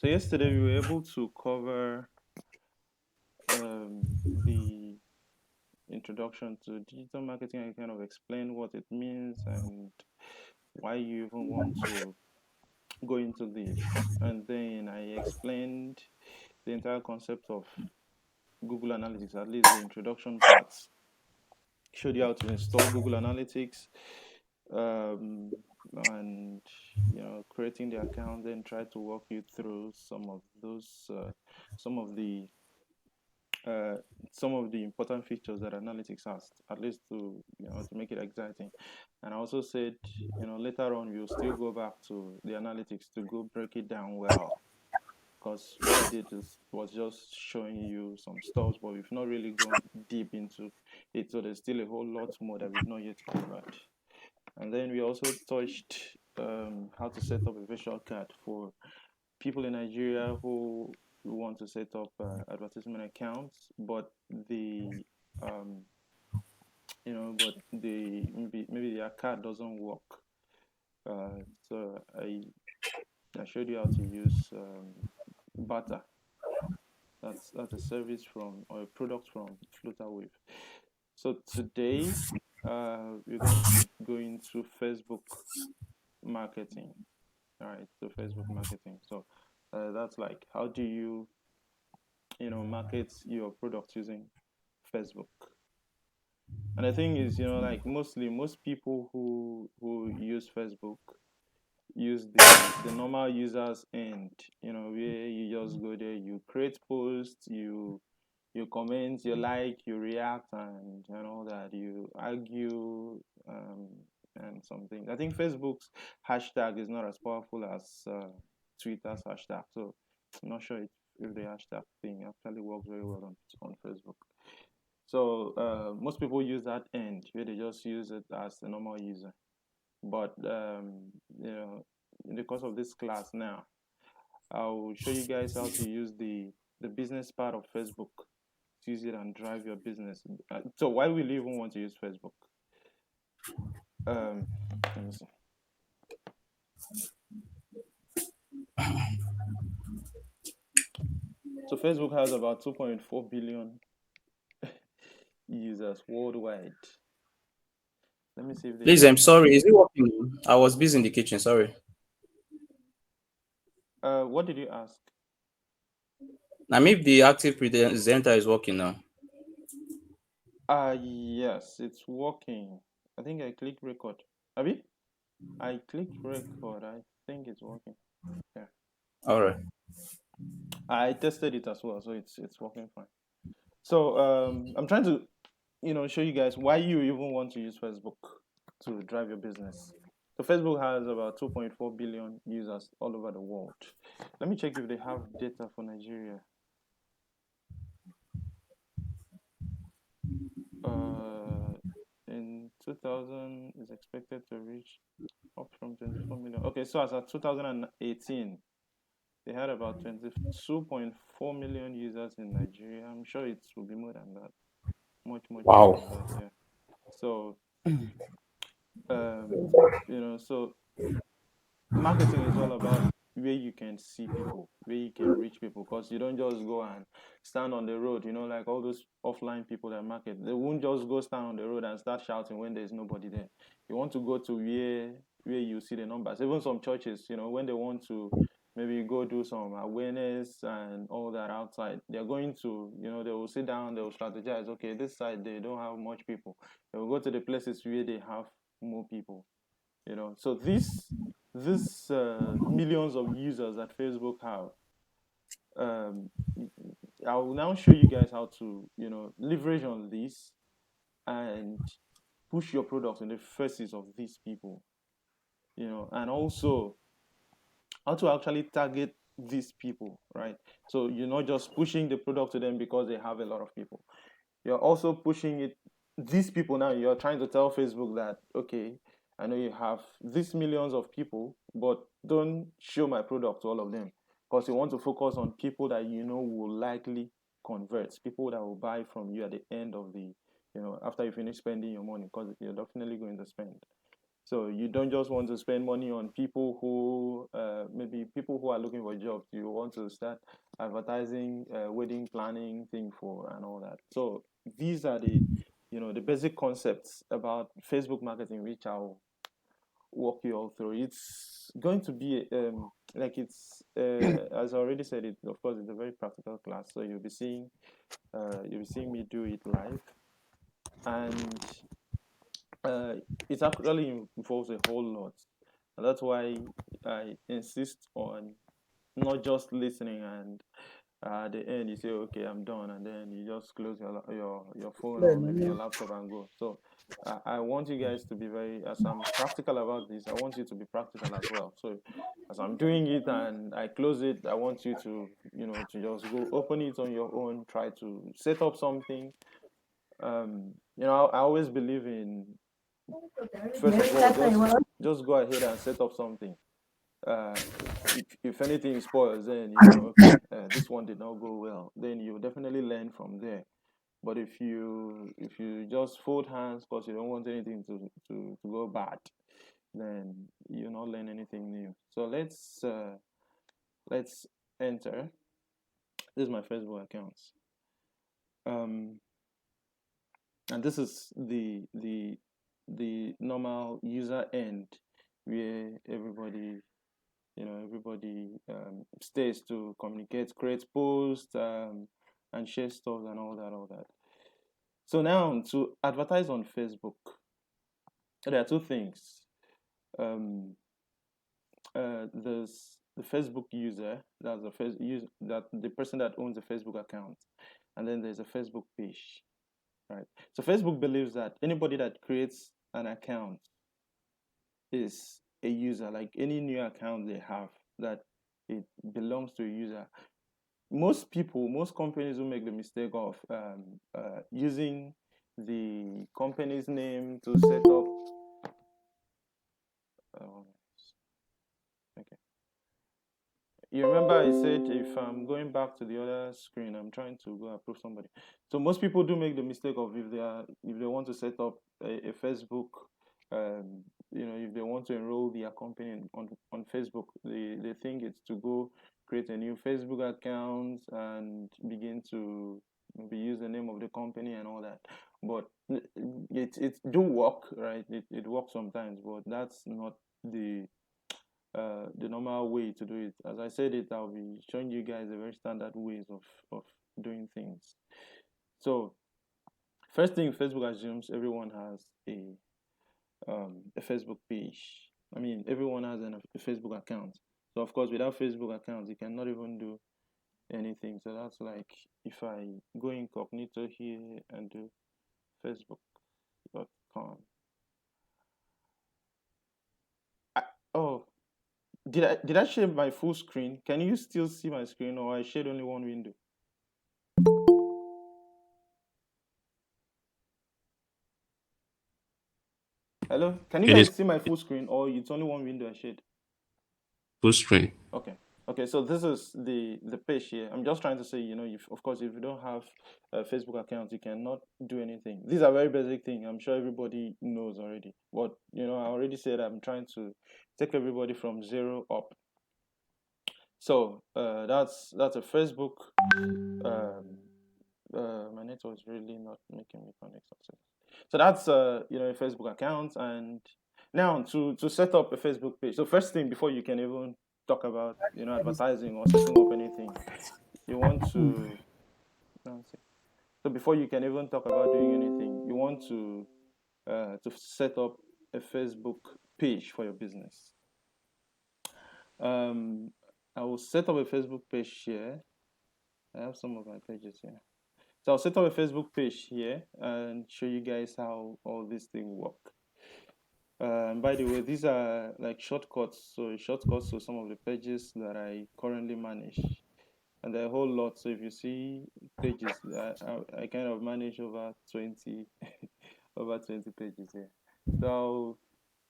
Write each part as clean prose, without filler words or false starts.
So yesterday we were able to cover the introduction to digital marketing and kind of explain what it means and why you even want to go into this. And then I explained the entire concept of Google Analytics, at least the introduction parts. Showed you how to install Google Analytics, um, and creating the account. Then try to walk you through some of the uh, some of the important features that analytics has, at least to make it exciting. And I also said, later on we'll still go back to the analytics to go break it down well. Because what I did was just showing you some stuff, but we've not really gone deep into it. So there's still a whole lot more that we've not yet covered. And then we also touched how to set up a visual card for people in Nigeria who want to set up advertisement accounts, but the um, maybe their card doesn't work. So I showed you how to use Bata. That's a service from or a product from Flutterwave. So today we're going to go into Facebook marketing. All right, so Facebook marketing. So that's like how do market your product using Facebook. And the thing is, like mostly most people who use Facebook use the normal users end, where you just go there, you create posts, you comment, you like, you react, and all that, you argue, and something. I think Facebook's hashtag is not as powerful as Twitter's hashtag, so I'm not sure if the hashtag thing actually works very well on Facebook. So most people use that end where they just use it as a normal user. But in the course of this class now, I'll show you guys how to use the business part of Facebook to use it and drive your business. So why will you even want to use Facebook? Um, let me see. So Facebook has about 2.4 billion users worldwide. Let me see if they Please, have. I'm sorry. Is it working? I was busy in the kitchen. Sorry. What did you ask? Now, if the active presenter is working now. Yes, it's working. I think I clicked record. Abi? I clicked record. I think it's working. Yeah. All right. I tested it as well, so it's working fine. So I'm trying to show you guys why you even want to use Facebook to drive your business. So Facebook has about 2.4 billion users all over the world. Let me check if they have data for Nigeria. Uh, in 2000 is expected to reach up from 24 million. Okay, so as of 2018, they had about 22.4 million users in Nigeria. I'm sure it will be more than that, much more Wow. than that. Yeah. So so marketing is all about where you can see people, where you can reach people, because you don't just go and stand on the road, like all those offline people that market. They won't just go stand on the road and start shouting when there's nobody there. You want to go to where you see the numbers. Even some churches, when they want to maybe go do some awareness and all that outside, they're going to, they will sit down, they will strategize. Okay, this side they don't have much people. They will go to the places where they have more people. So this millions of users that Facebook have, um, I will now show you guys how to leverage on this and push your product in the faces of these people, and also how to actually target these people, right? So you're not just pushing the product to them because they have a lot of people. You're also pushing it. These people now, you're trying to tell Facebook that, okay, I know you have these millions of people, but don't show my product to all of them, because you want to focus on people that will likely convert, people that will buy from you at the end of the, after you finish spending your money, because you're definitely going to spend. So you don't just want to spend money on people who maybe people who are looking for jobs. You want to start advertising, wedding planning thing for and all that. So these are the the basic concepts about Facebook marketing, which I'll walk you all through. It's going to be like it's as I already said it. Of course, it's a very practical class, so you'll be seeing me do it live, and uh, it actually involves a whole lot. And that's why I insist on not just listening and at the end you say okay I'm done and then you just close your phone or maybe your laptop and go. So I want you guys to be very, as I'm practical about this, I want you to be practical as well. So as I'm doing it and I close it, I want you to to just go open it on your own, try to set up something. I always believe in, first of all, just go ahead and set up something. uh, if anything spoils, then okay, this one did not go well. Then you definitely learn from there. But if you just fold hands because you don't want anything to go bad, then you not learn anything new. So let's enter. This is my Facebook account, um, and this is the normal user end where everybody stays to communicate, create posts, and share stuff and all that. So now to advertise on Facebook, there are two things. There's the Facebook user, that's the first user, that the person that owns the Facebook account, and then there's a Facebook page, right? So Facebook believes that anybody that creates an account is a user, like any new account they have, that it belongs to a user. Most companies will make the mistake of using the company's name to set up. Uh, okay, you remember I said if I'm going back to the other screen, I'm trying to go approve somebody. So most people do make the mistake of if they want to set up a Facebook, if they want to enroll their company on Facebook, they think it's to go create a new Facebook account and begin to maybe use the name of the company and all that. But it do work, right? It works sometimes, but that's not the normal way to do it. As I said it, I'll be showing you guys the very standard ways of doing things. So first thing, Facebook assumes everyone has a Facebook page. I mean, everyone has a Facebook account. So of course, without Facebook account, you cannot even do anything. So that's like if I go incognito here and do facebook.com. Oh, did I share my full screen? Can you still see my screen, or I shared only one window? Hello, can you It is guys see my full screen, or it's only one window I shared? full screen. Okay. Okay, so this is the page here. I'm just trying to say, of course, if you don't have a Facebook account, you cannot do anything. These are very basic things. I'm sure everybody knows already. But I already said I'm trying to take everybody from zero up. So that's a Facebook. My network is really not making me connect success. So that's a Facebook account, and now to set up a Facebook page. So first thing, before you can even talk about advertising or setting up anything, you want to so before you can even talk about doing anything, you want to set up a Facebook page for your business. Um, I will set up a Facebook page here. I have some of my pages here. So I'll set up a Facebook page here and show you guys how all these things work. And by the way, these are like shortcuts. So shortcuts to some of the pages that I currently manage. And there are a whole lot. So if you see pages, I kind of manage over 20 over 20 pages here. So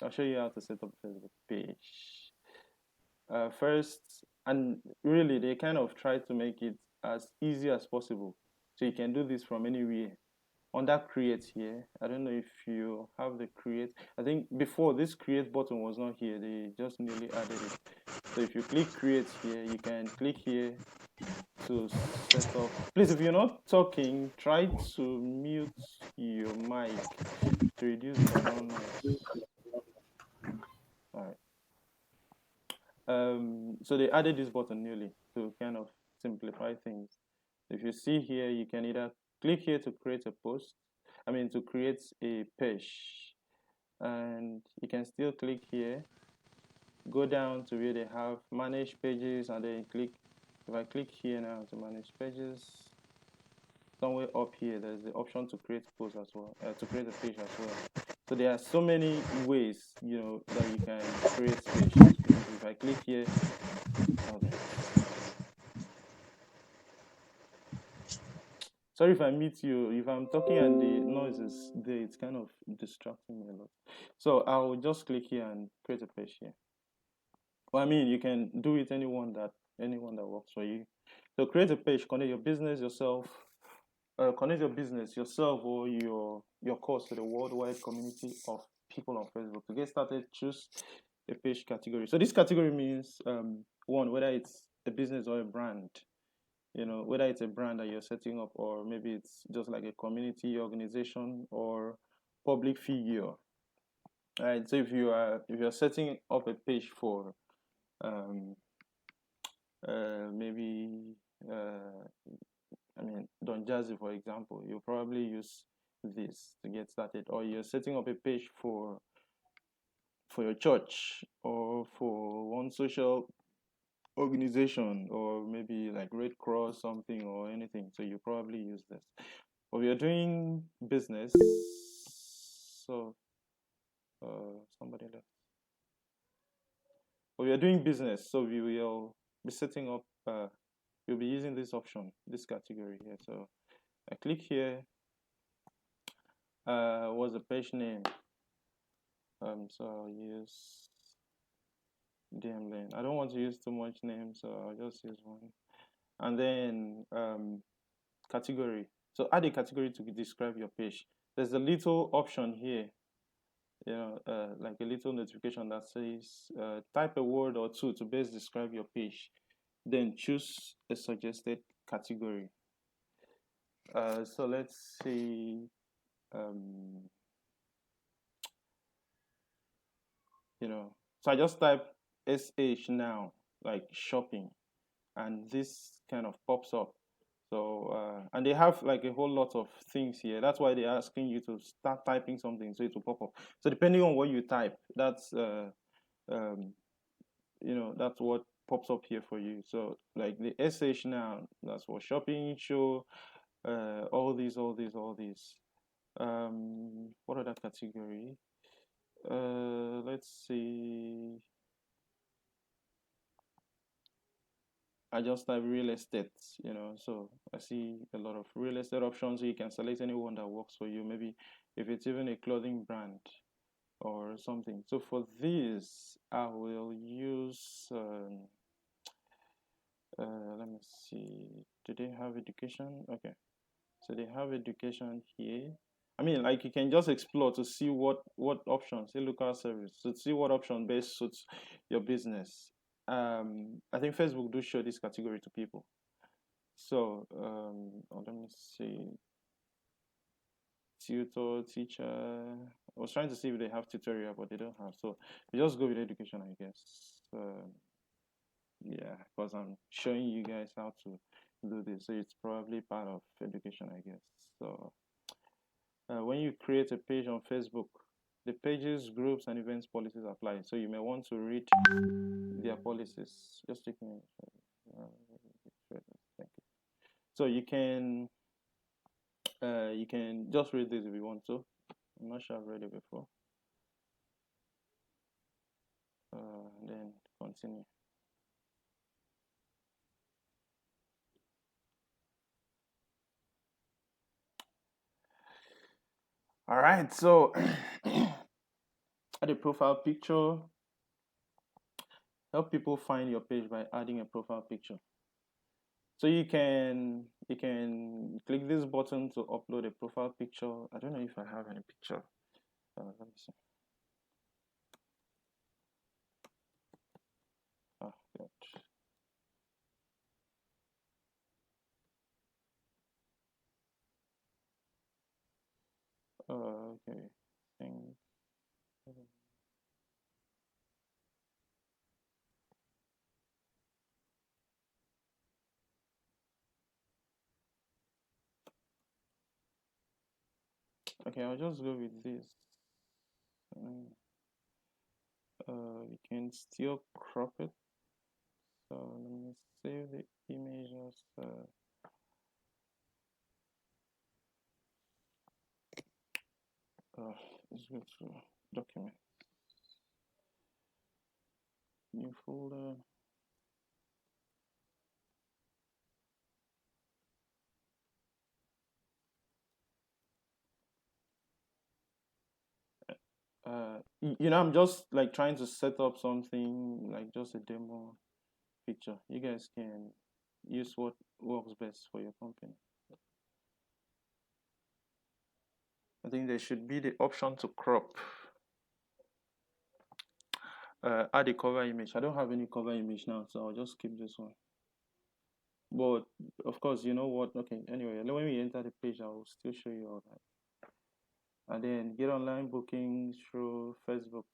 I'll show you how to set up a Facebook page. First, and really they kind of try to make it as easy as possible. So you can do this from anywhere. on that create here. I don't know if you have the create. I think before this create button was not here. They just newly added it. So if you click create here, you can click here to set up. Please, if you're not talking, try to mute your mic to reduce the background noise. All right. So they added this button newly to kind of simplify things. If you see here, you can either click here to create a post, to create a page, and you can still click here, go down to where they have manage pages, and then click. If I click here now to manage pages, somewhere up here, there's the option to create post as well, to create a page as well. So there are so many ways, that you can create pages. If I click here, okay. Sorry if I meet you. If I'm talking and the noise is there, it's kind of distracting me a lot. So I'll just click here and create a page here. Well, you can do it anyone that works for you. So create a page, connect your business yourself, or your course to the worldwide community of people on Facebook. To get started, choose a page category. So this category means one, whether it's a business or a brand. Whether it's a brand that you're setting up, or maybe it's just like a community organization or public figure. All right. So if you're setting up a page for maybe Don Jazzy, for example, you'll probably use this to get started. Or you're setting up a page for your church, or for one social organization, or maybe like Red Cross something or anything. So you probably use this. But we are doing business. So somebody left. But we are doing business, so we will be setting up. You'll be using this option, this category here. So I click here. What's the page name? So I'll use DM Lane. I don't want to use too much name, so I'll just use one. And then category. So add a category to describe your page. There's a little option here, like a little notification that says type a word or two to best describe your page. Then choose a suggested category. So let's see. So I just type SH now, like shopping, and this kind of pops up. So and they have like a whole lot of things here. That's why they're asking you to start typing something so it will pop up. So depending on what you type, that's that's what pops up here for you. So like the SH now, that's for shopping, show, all these. What other category? Let's see. I just type real estate, so I see a lot of real estate options. So you can select any one that works for you. Maybe if it's even a clothing brand or something. So for this, I will use, let me see, do they have education? Okay, so they have education here. Like you can just explore to see what options, say local service, to see what option best suits your business. I think Facebook do show this category to people. So let me see, tutor, teacher. I was trying to see if they have tutorial, but they don't have. So you just go with education, I guess. Yeah, because I'm showing you guys how to do this, so it's probably part of education, I guess. So when you create a page on Facebook, the pages, groups, and events policies apply. So you may want to read their policies. Just take me. Thank you. So you can just read this if you want to. I'm not sure I've read it before. Then continue. All right, so add a profile picture. Help people find your page by adding a profile picture. So you can click this button to upload a profile picture. I don't know if I have any picture. Let me see. Oh, God. Okay. Think. Okay, I'll just go with this. Mm, we can still crop it. So let me save the image as let's go to document, new folder. I'm just like trying to set up something like just a demo picture. You guys can use what works best for your company. I think there should be the option to crop. Add a cover image. I don't have any cover image now, so I'll just keep this one. But of course, you know what? Okay, anyway, when we enter the page, I will still show you all that. And then get online bookings through Facebook.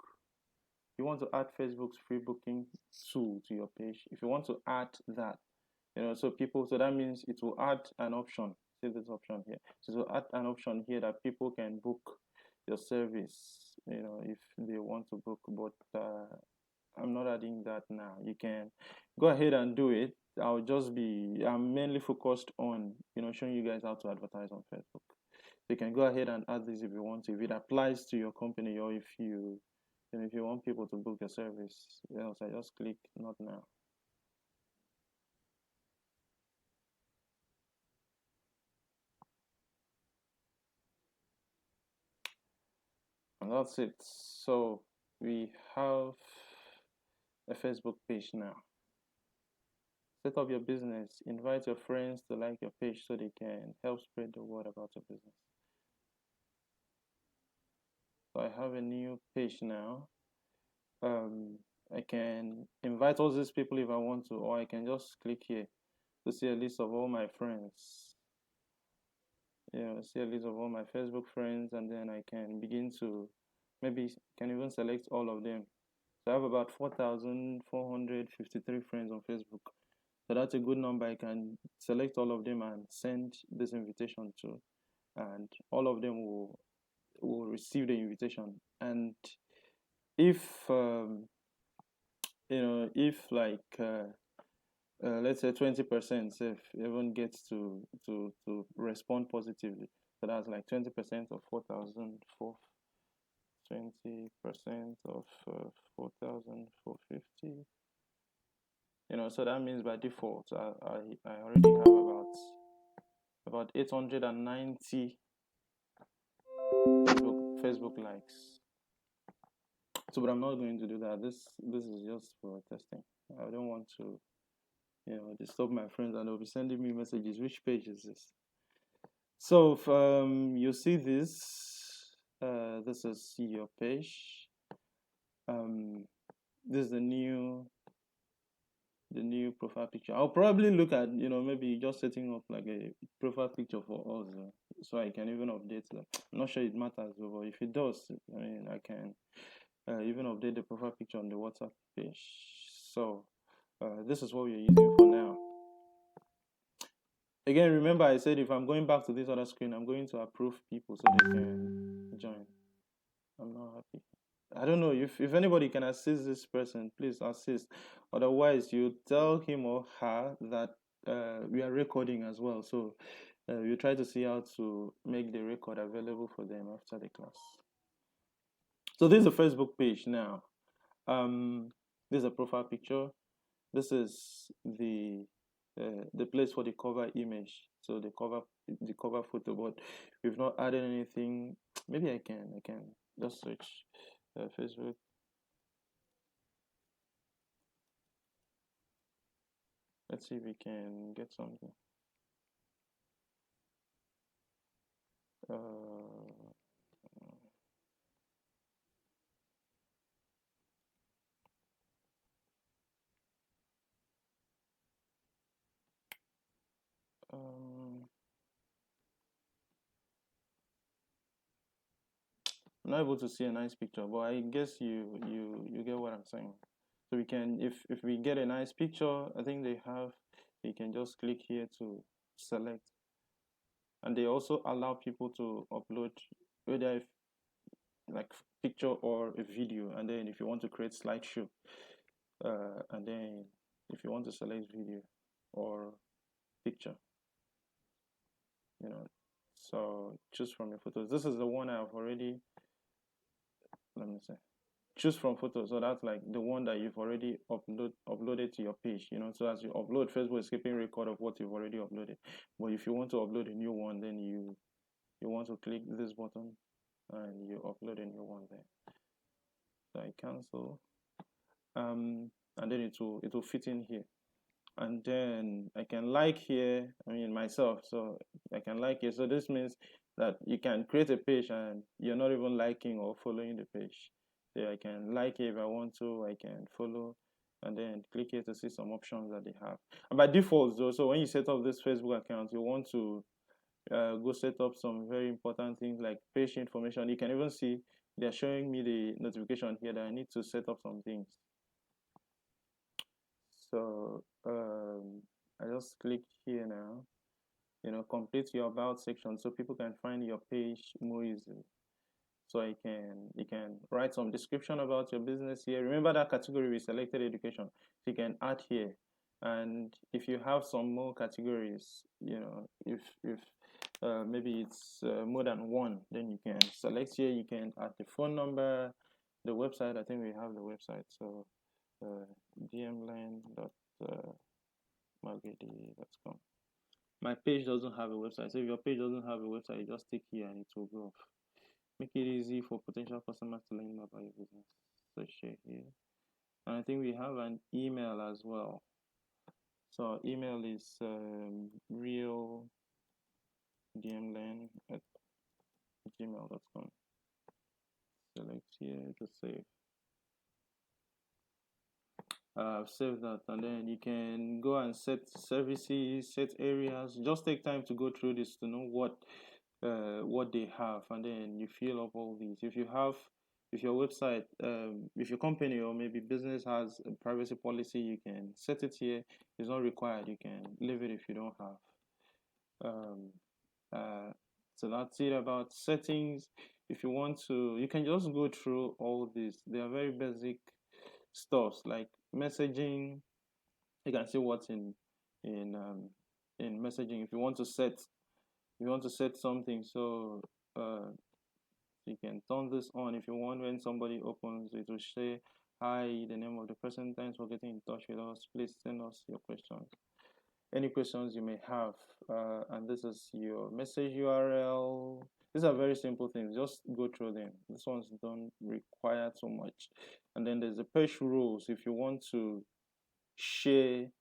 You want to add Facebook's free booking tool to your page. If you want to add that, so that means it will add an option. See this option here. So it will add an option here that people can book your service, if they want to book. But I'm not adding that now. You can go ahead and do it. I'm mainly focused on, showing you guys how to advertise on Facebook. You can go ahead and add this if you want to. If it applies to your company, or if you want people to book your service, so just click not now. And that's it. So we have a Facebook page now. Set up your business. Invite your friends to like your page so they can help spread the word about your business. So I have a new page now. I can invite all these people if I want to, or I can just click here to see a list of all my friends. See a list of all my Facebook friends, and then I can begin to maybe can even select all of them. So I have about 4,453 friends on Facebook. So that's a good number. I can select all of them and send this invitation to, and all of them will receive the invitation. And if if like let's say 20% if everyone gets to respond positively, so that's like 20% of 4,004. 20% of 4,450. So that means by default, I already have about 890 Facebook likes. So, but I'm not going to do that. This is just for testing. I don't want to, disturb my friends, and they'll be sending me messages. Which page is this? So, if, you see this, this is your page. This is the new profile picture. I'll probably look at, maybe just setting up like a profile picture for us, so I can even update them. I'm not sure it matters, but if it does, I mean, I can even update the profile picture on the WhatsApp page. So this is what we're using for now. Again, remember I said if I'm going back to this other screen, I'm going to approve people so they can join. I'm not happy. I don't know if anybody can assist this person, please assist. Otherwise, you tell him or her that we are recording as well. So you try to see how to make the record available for them after the class. So this is a Facebook page now. This is a profile picture. This is the place for the cover image. So the cover photo, but we've not added anything. Maybe I can just search Facebook. Let's see if we can get something. Uh, um, I'm not able to see a nice picture, but I guess you get what I'm saying. So we can, if we get a nice picture, I think they have. You can just click here to select, and they also allow people to upload whether if like picture or a video, and then if you want to create slideshow, and then if you want to select video or picture, you know, so choose from your photos. This is the one I've already, let me say, choose from photos. So that's like the one that you've already uploaded to your page, you know. So as you upload, Facebook is keeping record of what you've already uploaded. But if you want to upload a new one, then you want to click this button and you upload a new one there. So I cancel, and then it will fit in here, and then I can like here, I mean myself, so I can like it. So this means that you can create a page and you're not even liking or following the page. So I can like it if I want to, I can follow, and then click here to see some options that they have. And by default though, so when you set up this Facebook account, you want to go set up some very important things like page information. You can even see they're showing me the notification here that I need to set up some things. So I just click here now, you know, complete your about section so people can find your page more easily. So you can write some description about your business here. Remember that category we selected education. So you can add here. And if you have some more categories, you know, if maybe it's more than one, then you can select here. You can add the phone number, the website. I think we have the website. So dmland.marketing.com. My page doesn't have a website. So if your page doesn't have a website, you just click here and it will go off. Make it easy for potential customers to learn more about your business. So share here. And I think we have an email as well. So our email is realdmland@gmail.com. Select here to save. Save that, and then you can go and set services, set areas. Just take time to go through this to know what they have, and then you fill up all these. If your website, if your company or maybe business has a privacy policy, you can set it here. It's not required. You can leave it if you don't have. Um, uh, so that's it about settings. If you want to, you can just go through all these. They are very basic stuffs like messaging. You can see what's in um, in messaging. If you want to set something, so you can turn this on. If you want, when somebody opens, it will say, "Hi, the name of the person. Thanks for getting in touch with us. Please send us your questions. Any questions you may have." And this is your message URL. These are very simple things. Just go through them. This ones don't require too much. And then there's the page rules. If you want to share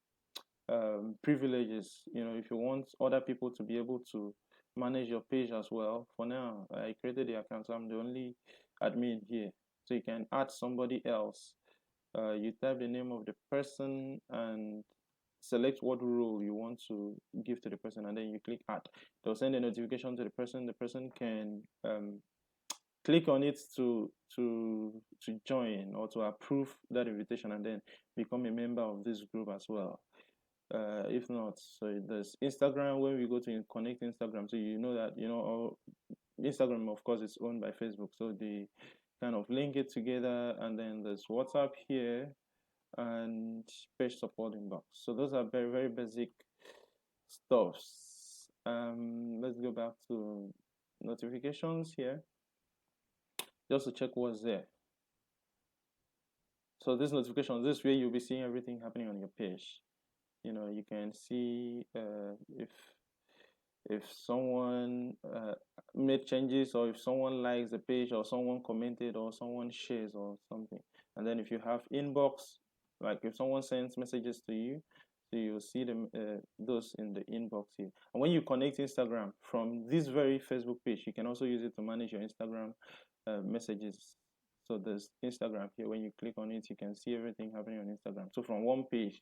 privileges, you know, if you want other people to be able to manage your page as well. For now, I created the account, so I'm the only admin here. So you can add somebody else. You type the name of the person and select what role you want to give to the person, and then you click add. They'll send a notification to the person. The person can click on it to join or to approve that invitation, and then become a member of this group as well. If not, so there's Instagram. When we go to connect Instagram, so you know that, you know, Instagram of course is owned by Facebook, so they kind of link it together. And then there's WhatsApp here and page support inbox. So those are very, very basic stuffs. Let's go back to notifications here just to check what's there. So this notification, this way you'll be seeing everything happening on your page. You know, you can see if someone made changes, or if someone likes the page, or someone commented, or someone shares or something. And then if you have inbox, like if someone sends messages to you, So you'll see them those in the inbox here. And when you connect Instagram from this very Facebook page, you can also use it to manage your Instagram messages. So there's Instagram here. When you click on it, you can see everything happening on Instagram. So from one page,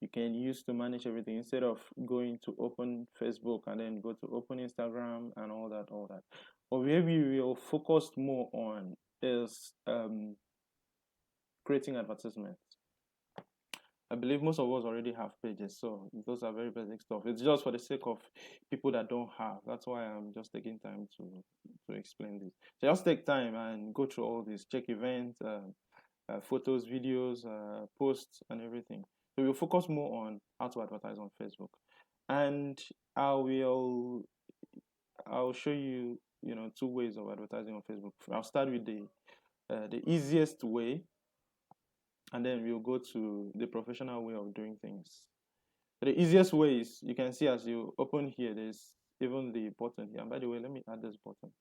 you can use to manage everything instead of going to open Facebook and then go to open Instagram and all that, all that. But where we will focus more on is creating advertisements. I believe most of us already have pages, so those are very basic stuff. It's just for the sake of people that don't have. That's why I'm just taking time to explain this. So just take time and go through all this. Check events, photos, videos, posts, and everything. So we'll focus more on how to advertise on Facebook, and I'll show you two ways of advertising on Facebook. I'll start with the easiest way, and then we'll go to the professional way of doing things. So the easiest way is, you can see as you open here, there's even the button here. And by the way, let me add this button.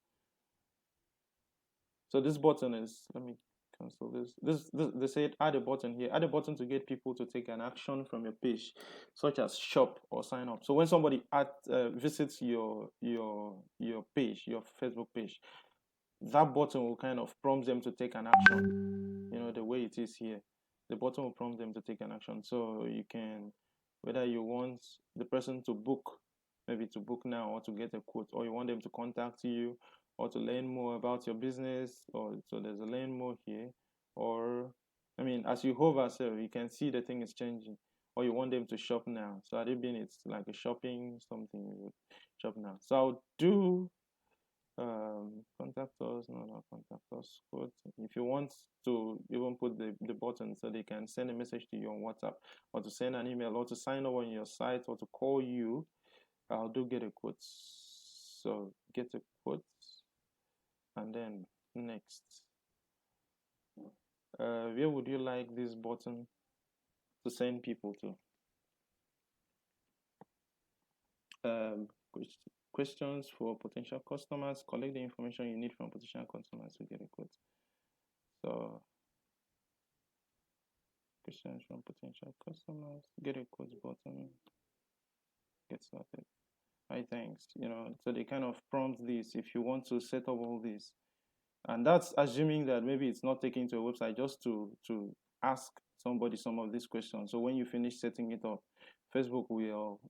So this button is, let me cancel this. They say add a button here. Add a button to get people to take an action from your page, such as shop or sign up. So when somebody visits your page, your Facebook page, that button will kind of prompt them to take an action. The way it is here, the button will prompt them to take an action. So you can, whether you want the person to book, maybe to book now, or to get a quote, or you want them to contact you, or to learn more about your business, or so there's a learn more here. Or as you hover, so you can see the thing is changing. Or you want them to shop now. So at being it's like a shopping something, you would shop now. So I'll do contact us, no, contact us quote. If you want to even put the button so they can send a message to you on WhatsApp, or to send an email, or to sign up on your site, or to call you, I'll do get a quote. So get a quote, and then next, where would you like this button to send people to? Questions for potential customers. Collect the information you need from potential customers to get a quote. So questions from potential customers, get a quote button, get started. Hi, thanks. So they kind of prompt this if you want to set up all this. And that's assuming that maybe it's not taken to a website, just to ask somebody some of these questions. So when you finish setting it up, Facebook will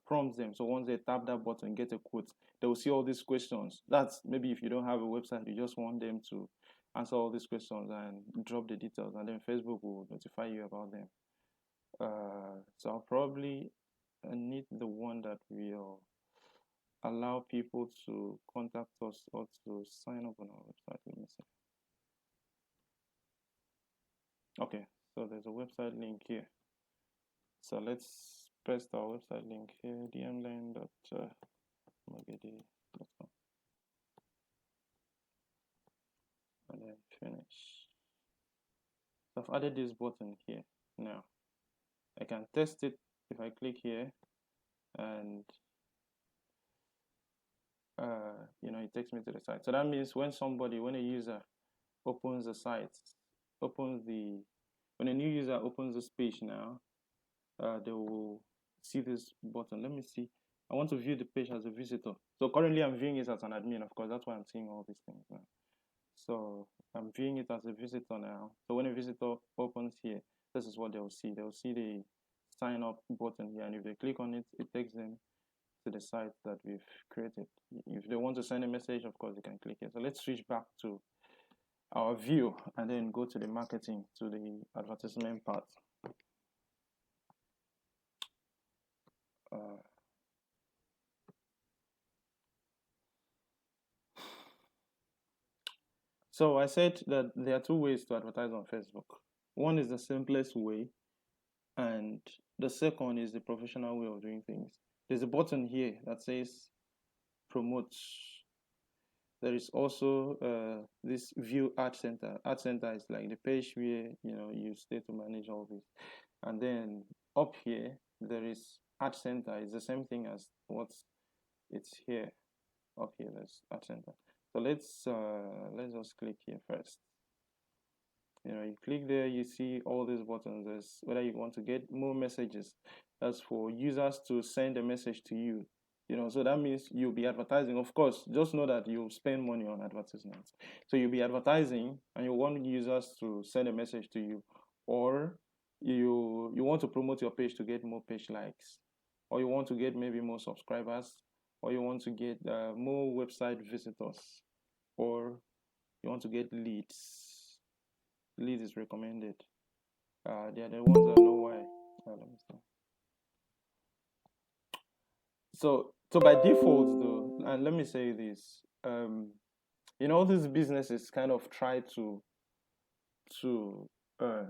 prompt them. So once they tap that button, get a quote, they will see all these questions. That's maybe if you don't have a website, you just want them to answer all these questions and drop the details, and then Facebook will notify you about them. So I'll probably need the one that will allow people to contact us or to sign up on our website. Let me see. Okay, so there's a website link here. So let's paste our website link here, dmlearn.magedi.com. And then finish. So I've added this button here. Now I can test it if I click here, and it takes me to the site. So that means when a user opens the site, when a new user opens this page now, they will see this button. Let me see. I want to view the page as a visitor. So currently I'm viewing it as an admin, of course. That's why I'm seeing all these things now. So I'm viewing it as a visitor now. So when a visitor opens here, this is what they'll see. They'll see the sign up button here, and if they click on it, it takes them to the site that we've created. If they want to send a message, of course, they can click it. So let's switch back to our view and then go to the marketing, to the advertisement part. So I said that there are two ways to advertise on Facebook. One is the simplest way, and the second is the professional way of doing things. There's a button here that says promote. There is also this view ad center. Ad center is like the page where you stay to manage all this. And then up here there is ad center. It's the same thing as what's it's here. Up here there's ad center. So let's just click here first. You click there, you see all these buttons. There's whether you want to get more messages, as for users to send a message to you. So that means you'll be advertising. Of course, just know that you'll spend money on advertisements. So you'll be advertising, and you want users to send a message to you, or you want to promote your page to get more page likes, or you want to get maybe more subscribers, or you want to get more website visitors, or you want to get leads. Lead is recommended. They are the ones that know why. Let me see. So by default, though, and let me say this, these businesses kind of try to uh,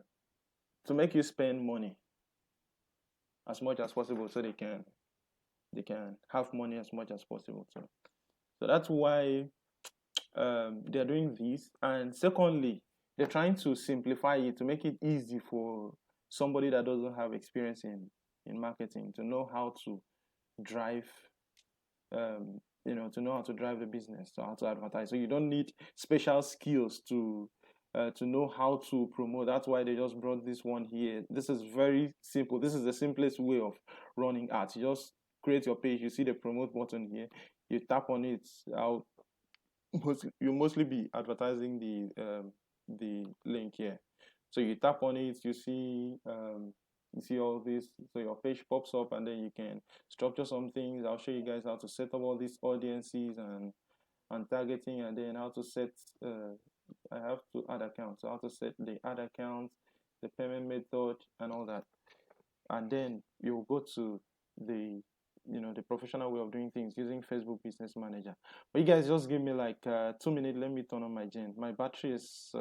to make you spend money as much as possible, so they can have money as much as possible. So that's why they're doing this. And secondly, they're trying to simplify it to make it easy for somebody that doesn't have experience in marketing to know how to drive to know how to drive the business, to how to advertise. So you don't need special skills to know how to promote. That's why they just brought this one here. This is very simple. This is the simplest way of running ads. You just create your page. You see the promote button here. You tap on it. You mostly be advertising the link here. So you tap on it. You see all this, so your page pops up, and then you can structure some things. I'll show you guys how to set up all these audiences and targeting, and then how to set I have to add accounts, so how to set the ad account, the payment method, and all that. And then you'll go to the professional way of doing things using Facebook Business Manager. But you guys just give me like 2 minutes. Let me turn on my gen. My battery is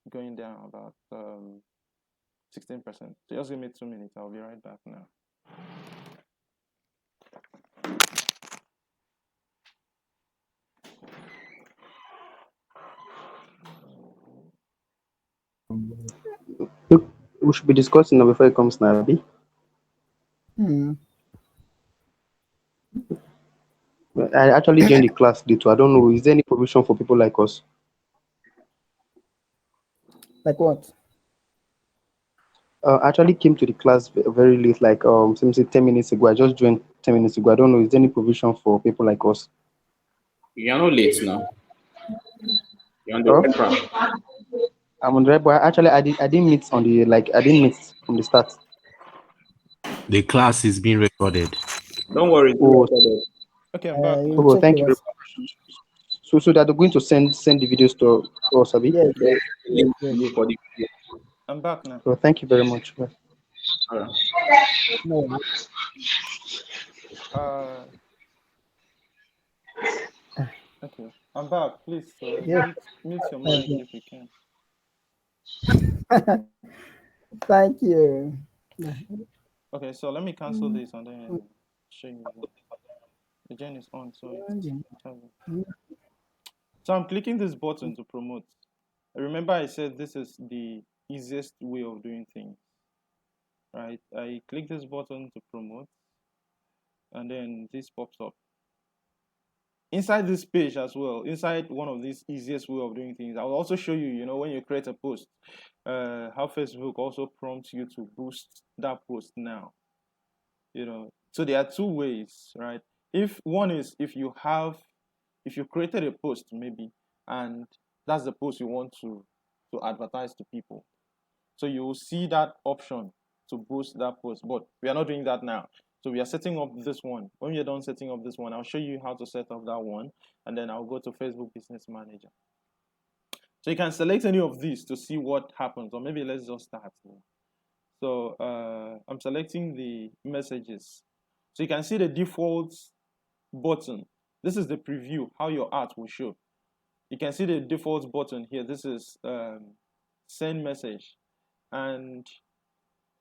going down about 16%. So just give me 2 minutes. I'll be right back now. Look, we should be discussing now before it comes, Nabi. I actually joined the class day too. I don't know. Is there any provision for people like us? Like what? I actually came to the class very late, like say 10 minutes ago. I just joined 10 minutes ago. I don't know. Is there any provision for people like us? You're not late now. You're on the Huh? right track. I'm on the right, but actually I didn't meet on the I didn't meet from the start. The class is being recorded. Don't worry. Oh, Okay, I'm back now. You oh, check thank the you very much. So that they're going to send the videos to us, Abi? Yes, There's a yes, link yes. to you for the video. I'm back now. So thank you very much. All right. No, Uh, okay, I'm back. Please yes. mute your mic Okay. if you can. Thank you. Okay, so let me cancel this and then show you. The gen is on, so so I'm clicking this button to promote. Remember, I said this is the easiest way of doing things, right? I click this button to promote, and then this pops up. Inside this page as well, inside one of these easiest way of doing things, I'll also show you, when you create a post, how Facebook also prompts you to boost that post now. So there are two ways, right? If one is if you created a post maybe, and that's the post you want to advertise to people, so you will see that option to boost that post. But we are not doing that now. So we are setting up this one. When you're done setting up this one, I'll show you how to set up that one, and then I'll go to Facebook Business Manager. So you can select any of these to see what happens, or maybe let's just start. So I'm selecting the messages. So you can see the default button. This is the preview, how your art will show. You can see the default button here. This is send message. And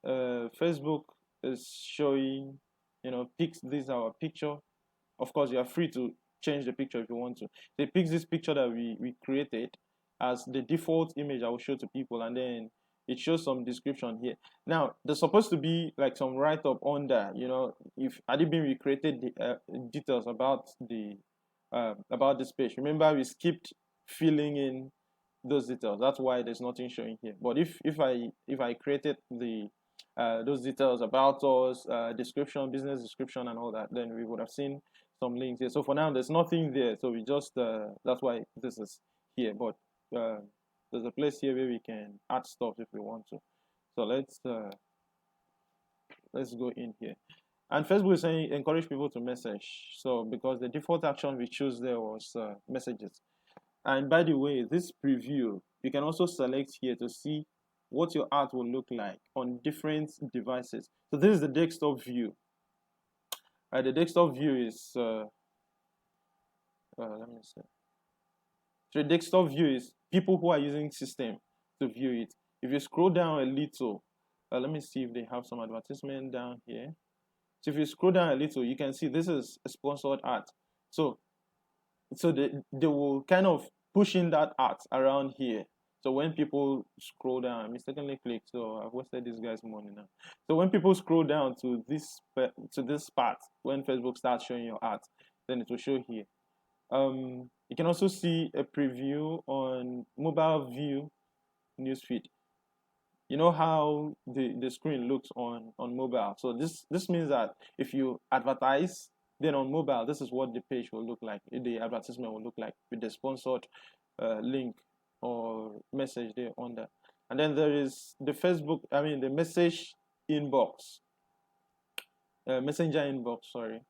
Facebook is showing, picks this our picture. Of course, you are free to change the picture if you want to. They pick this picture that we created as the default image I will show to people, and then it shows some description here. Now, there's supposed to be like some write-up on there, if had it been recreated the details about this page. Remember, we skipped filling in those details. That's why there's nothing showing here. But if I created the those details about us, description, business description, and all that, then we would have seen some links here. So for now, there's nothing there. So we just that's why this is here. But there's a place here where we can add stuff if we want to. So let's go in here. And Facebook is saying encourage people to message. So because the default action we choose there was messages. And by the way, this preview, you can also select here to see what your art will look like on different devices. So this is the desktop view. The desktop view is let me see. So the desktop view is people who are using system to view it. If you scroll down a little, let me see if they have some advertisement down here. So if you scroll down a little, you can see this is a sponsored art. So they will kind of push in that art around here. So when people scroll down, I mistakenly clicked, so I've wasted this guy's money now. So when people scroll down to this part, when Facebook starts showing your art, then it will show here. You can also see a preview on mobile view newsfeed. You know how the screen looks on mobile. So this means that if you advertise, then on mobile, this is what the page will look like. The advertisement will look like with the sponsored link or message there on that. And then there is the Facebook, the message inbox, messenger inbox, sorry.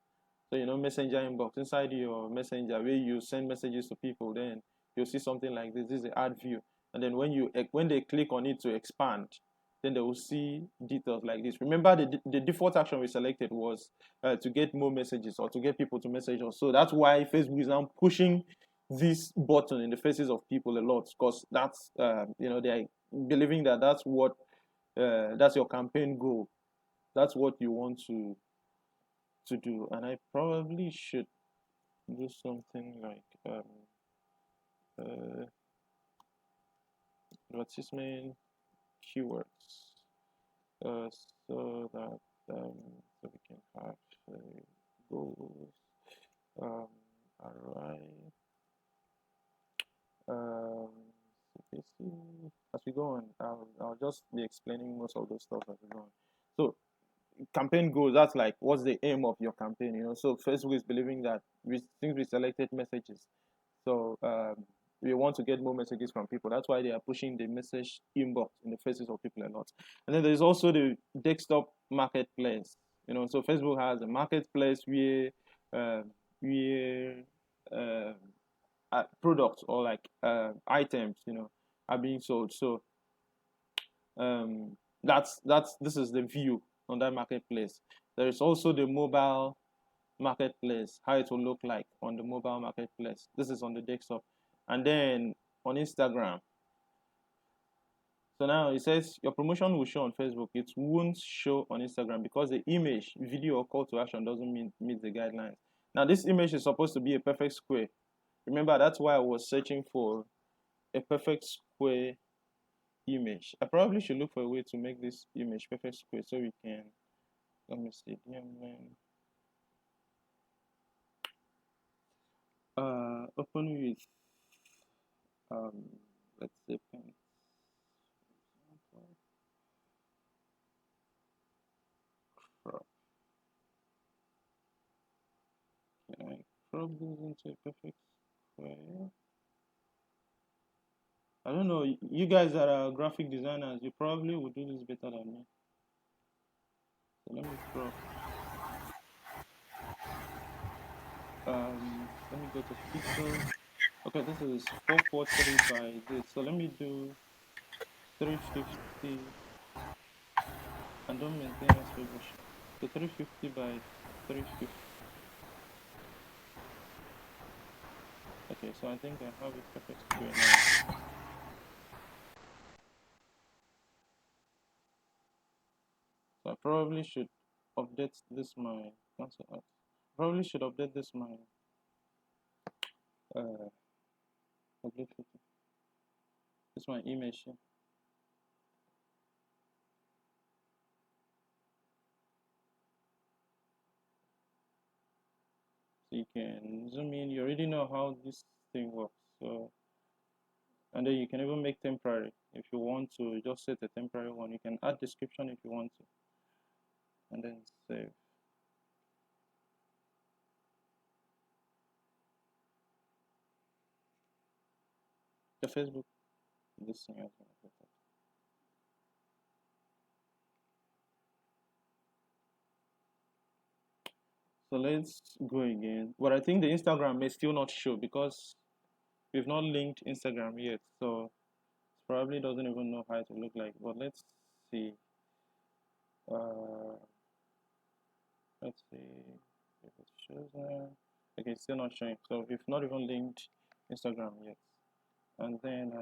So, messenger inbox, inside your messenger where you send messages to people, then you'll see something like this. This is the ad view. And then when they click on it to expand, then they will see details like this. Remember, the default action we selected was to get more messages or to get people to message us. So that's why Facebook is now pushing this button in the faces of people a lot, because that's they are believing that that's what that's your campaign goal. That's what you want to do. And I probably should do something like advertisement keywords, so that so we can have goals. Alright. As we go on, I'll just be explaining most of those stuff as we go on. So campaign goals, that's like what's the aim of your campaign, so Facebook is believing that since we selected messages, so we want to get more messages from people. That's why they are pushing the message inbox in the faces of people a lot. And then there's also the desktop marketplace. So Facebook has a marketplace where products or like items are being sold. So this is the view on that marketplace. There is also the mobile marketplace, how it will look like on the mobile marketplace. This is on the desktop. And then on Instagram, so now it says your promotion will show on Facebook, it won't show on Instagram because the image, video, or call to action doesn't meet the guidelines. Now this image is supposed to be a perfect square. Remember, that's why I was searching for a perfect square image. I probably should look for a way to make this image perfect square so we can, let me see, open with let's say pen. Crop. Can I crop this into a perfect square? I don't know, you guys that are graphic designers, you probably would do this better than me. So let me crop. Let me go to pixels. Okay, this is 443 by this. So let me do 350 and don't maintain aspect ratio. So 350 by 350. Okay, so I think I have it perfect square now. So I probably should update this my cancel out. Probably should update this my update photo. This is my image here. So you can zoom in. You already know how this thing works. So, and then you can even make temporary if you want to. Just set a temporary one. You can add description if you want to. and then save. The Facebook, this thing has been updated. So let's go again. But I think the Instagram may still not show because we've not linked Instagram yet. So it probably doesn't even know how to look like. But let's see. Uh, let's see if it shows now. Okay, it's still not showing. So we've not even linked Instagram yet. And then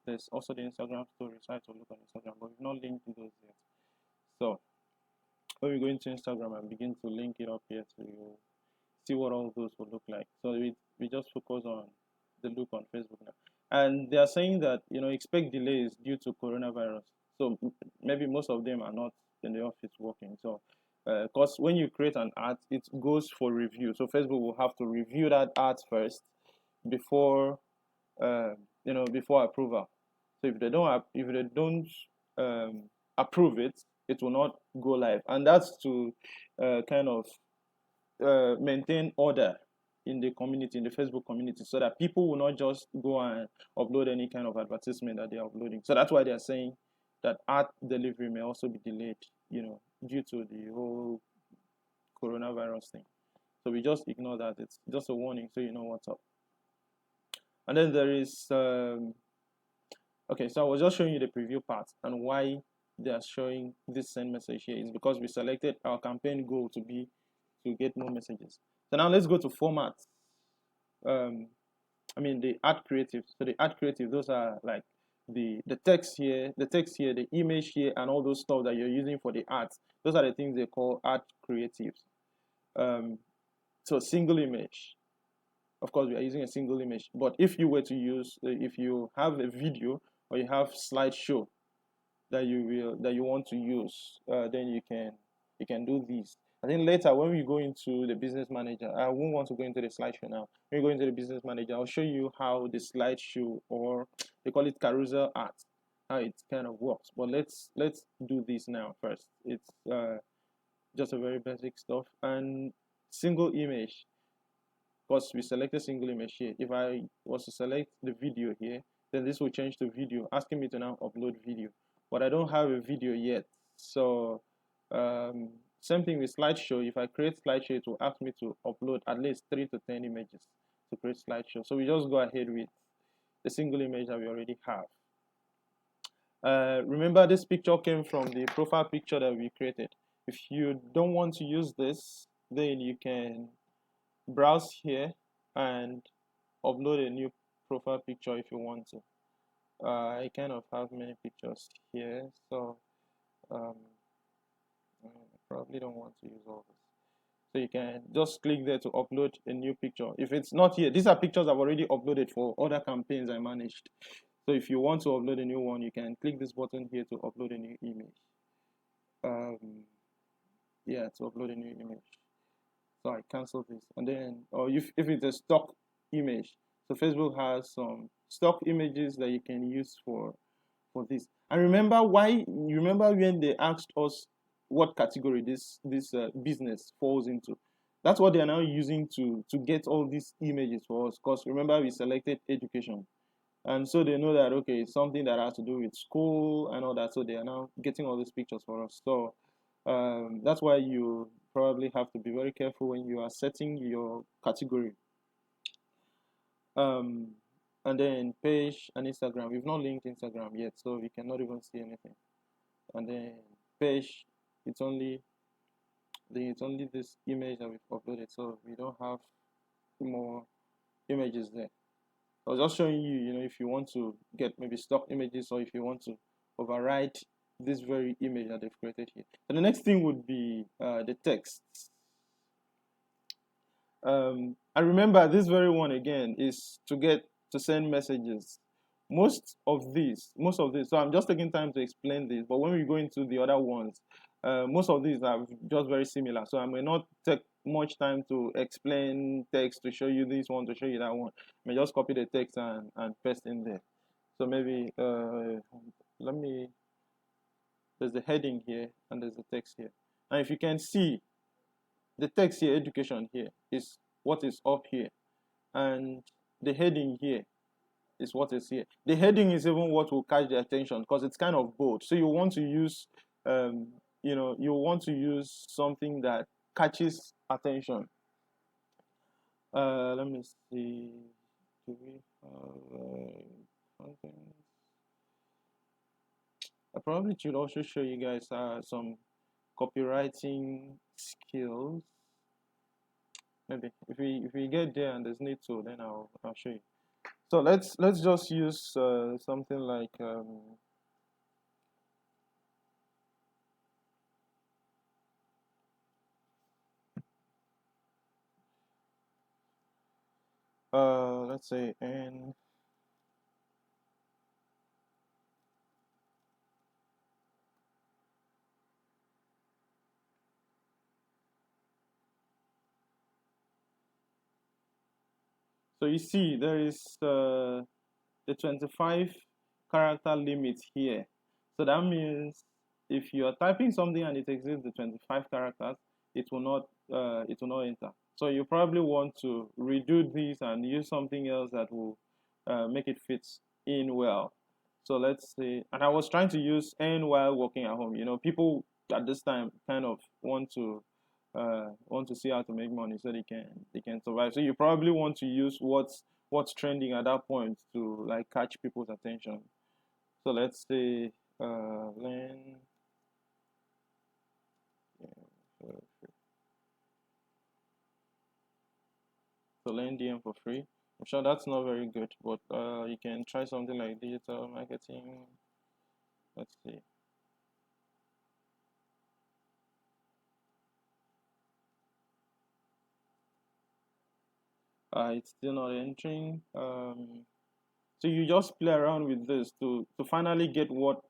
there's also the Instagram stories. I have to look on Instagram, but we've not linked those yet. So when we go into Instagram and begin to link it up here, so you see what all those will look like. So we just focus on the look on Facebook now. And they are saying that, expect delays due to coronavirus. So maybe most of them are not in the office working. So because when you create an ad, it goes for review. So Facebook will have to review that ad first before before approval. So if they don't approve it, it will not go live, and that's to kind of maintain order in the community, in the Facebook community, so that people will not just go and upload any kind of advertisement that they are uploading. So that's why they are saying that ad delivery may also be delayed, due to the whole coronavirus thing. So we just ignore that. It's just a warning, so you know what's up. And then there is okay, so I was just showing you the preview part, and why they are showing this send message here is because we selected our campaign goal to be to get more messages. So now let's go to format. The ad creative. So the ad creative, those are like the text here, the image here, and all those stuff that you're using for the ads. Those are the things they call ad creatives. So single image. Of course, we are using a single image. But if you were to use, if you have a video or you have slideshow that you want to use, then you can do these. I think later when we go into the business manager, I won't want to go into the slideshow now. When we go into the business manager, I'll show you how the slideshow, or they call it carousel art, how it kind of works. But let's do this now first. It's just a very basic stuff. And single image, because we selected single image here. If I was to select the video here, then this will change to video, asking me to now upload video. But I don't have a video yet. So same thing with slideshow. If I create slideshow, it will ask me to upload at least 3 to 10 images to create slideshow. So we just go ahead with the single image that we already have. Remember, this picture came from the profile picture that we created. If you don't want to use this, then you can browse here and upload a new profile picture if you want to. I kind of have many pictures here, so I probably don't want to use all this. So you can just click there to upload a new picture. If it's not here, these are pictures I've already uploaded for other campaigns I managed. So if you want to upload a new one, you can click this button here to upload a new image. To upload a new image. So I cancel this, and then, or if it's a stock image, so Facebook has some stock images that you can use for this. And remember when they asked us what category this business falls into? That's what they are now using to get all these images for us. Because remember, we selected education, and so they know that, okay, it's something that has to do with school and all that. So they are now getting all these pictures for us. So that's why you probably have to be very careful when you are setting your category. And then page and Instagram, we've not linked Instagram yet, so we cannot even see anything. And then page, it's only this image that we've uploaded, so we don't have more images there. I was just showing you, if you want to get maybe stock images, or if you want to override this very image that they've created here. And the next thing would be the text. I remember this very one again is to send messages. Most of these, so I'm just taking time to explain this, but when we go into the other ones, most of these are just very similar. So I may not take much time to explain text to show you this one, to show you that one. I may just copy the text and paste in there. So maybe there's the heading here and there's the text here. And if you can see, the text here, education here, is what is up here, and the heading here is what is here. The heading is even what will catch the attention because it's kind of bold. So you want to use, you want to use something that catches attention. Let me see. Do we have something? I probably should also show you guys some copywriting skills. Maybe if we get there and there's need to, then I'll show you. So let's just use something like let's say N. So you see there is the 25 character limit here. So that means if you are typing something and it exceeds the 25 characters, it will not enter. So you probably want to redo this and use something else that will make it fit in well. So let's say, and I was trying to use N while working at home. You know, people at this time kind of want to see how to make money so they can survive. So you probably want to use what's trending at that point to like catch people's attention. So let's say learn. So learn DM for free. I'm sure that's not very good, but you can try something like digital marketing. Let's see. It's still not entering. So you just play around with this to finally get what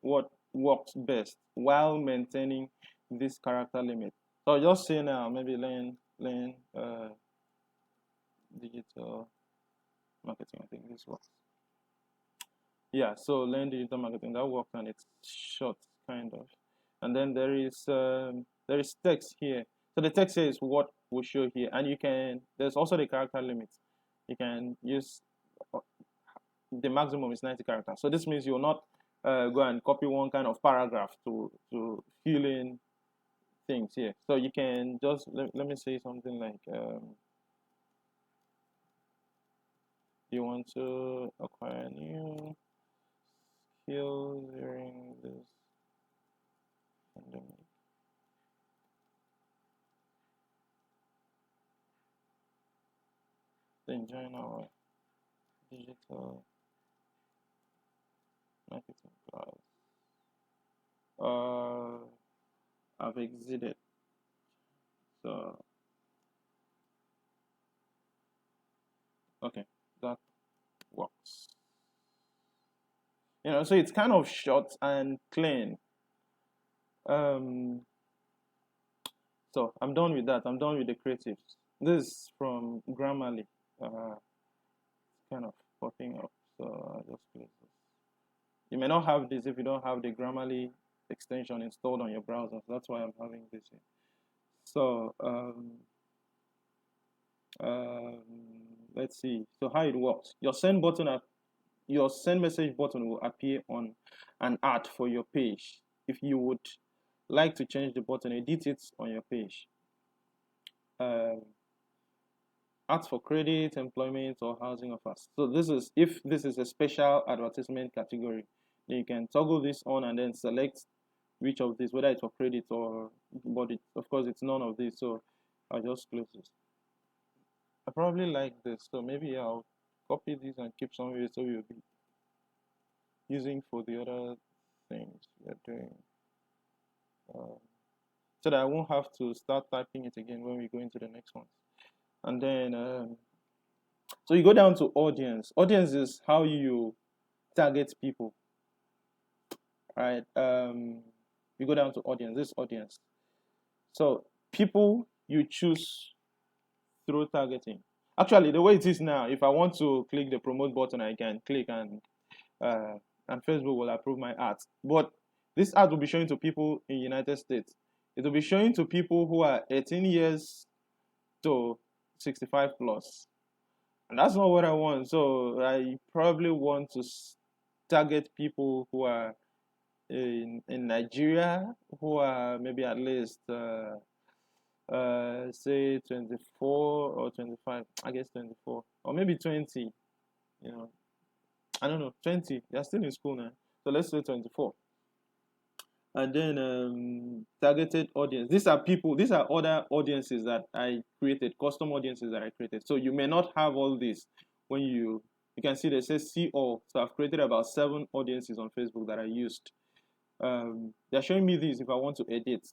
works best while maintaining this character limit. So I'll just say now, maybe learn digital marketing. I think this works. Yeah, so learn digital marketing, that works, and it's short kind of. And then there is text here. So the text here is what will show here, and there's also the character limit. You can use the maximum is 90 characters. So this means you'll not go and copy one kind of paragraph to fill in things here. So you can just let me say something like you want to acquire new skills during this pandemic. Then join our digital marketing class. I've exited. So okay, that works. You know, so it's kind of short and clean. So I'm done with that. I'm done with the creatives. This is from Grammarly. Kind of popping up. So I'll just close this. You may not have this if you don't have the Grammarly extension installed on your browser. So that's why I'm having this here. So let's see. So how it works. Your send message button will appear on an ad for your page. If you would like to change the button, edit it on your page. Ads for credit, employment, or housing offers. So if this is a special advertisement category, then you can toggle this on and then select which of these, whether it's for credit or, but of course it's none of these. So I'll just close this. I probably like this, so maybe I'll copy this and keep some of it so we'll be using for the other things we're doing. So that I won't have to start typing it again when we go into the next one. And then so you go down to audience. Audience is how you target people, right? You go down to audience. This audience. So people you choose through targeting. Actually, the way it is now, if I want to click the promote button, I can click and Facebook will approve my ads. But this ad will be showing to people in United States. It will be showing to people who are 18 years to 65 plus. And that's not what I want. So I probably want to target people who are in Nigeria, who are maybe at least say 24 or 25. I guess 24 or maybe 20. You know, I don't know, 20. They're still in school now. So let's say 24. And then targeted audience. These are people, these are other audiences that I created, custom audiences that I created. So you may not have all this when you can see they say see all. So I've created about 7 audiences on Facebook that I used. They're showing me this if I want to edit.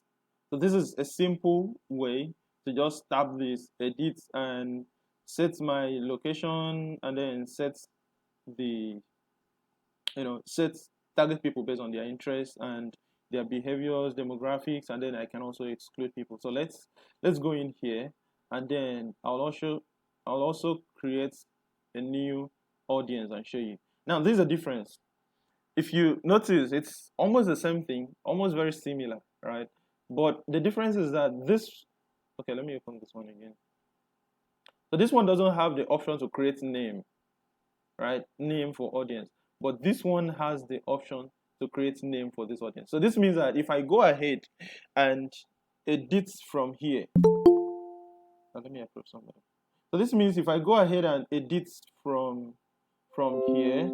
So this is a simple way to just tap this, edit, and set my location, and then set the, set target people based on their interests and their behaviors, demographics, and then I can also exclude people. So let's go in here, and then I'll also create a new audience and show you. Now there's a difference. If you notice, it's almost the same thing, almost very similar, right? But the difference is that this, okay, let me open this one again. So this one doesn't have the option to create name, right? Name for audience. But this one has the option to create name for this audience. So this means that if I go ahead and edit from here, now let me approve somebody. So this means if I go ahead and edit from here,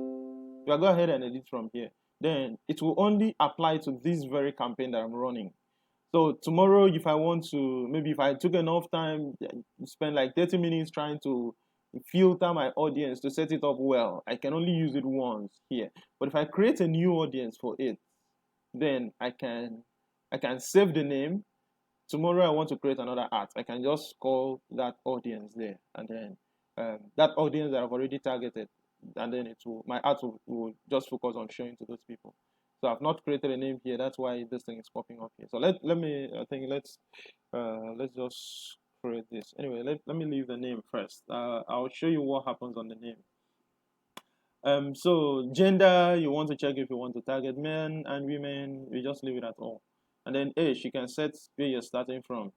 if I go ahead and edit from here, then it will only apply to this very campaign that I'm running. So tomorrow, if I want to, maybe if I took enough time, spend like 30 minutes trying to filter my audience to set it up well, I can only use it once here. But if I create a new audience for it, then I can save the name. Tomorrow I want to create another ad. I can just call that audience there, and then that audience that I've already targeted, and then my ad will just focus on showing to those people. So I've not created a name here. That's why this thing is popping up here. So let's just create this. Anyway, let me leave the name first. I'll show you what happens on the name. So gender, you want to check if you want to target men and women. We just leave it at all. And then age, you can set where you're starting from.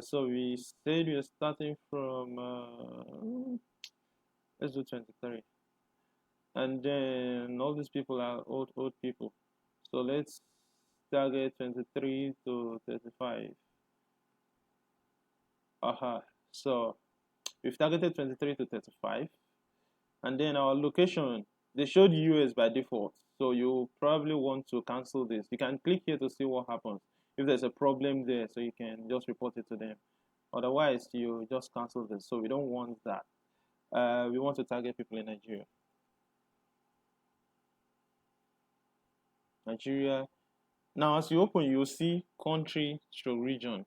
So we said we're starting from let's do 23. And then all these people are old people. So let's target 23 to 35. So we've targeted 23 to 35. And then our location, they showed US by default. So you probably want to cancel this. You can click here to see what happens. If there's a problem there, so you can just report it to them. Otherwise, you just cancel this. So we don't want that. We want to target people in Nigeria. Now, as you open, you'll see country to region.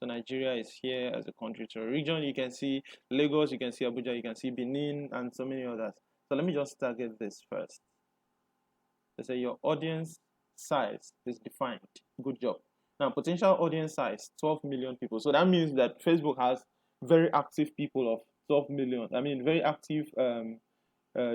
So Nigeria is here as a country to a region. You can see Lagos, you can see Abuja, you can see Benin, and so many others. So let me just target this first. They say your audience size is defined. Good job. Now, potential audience size, 12 million people. So that means that Facebook has very active people of 12 million. I mean, very active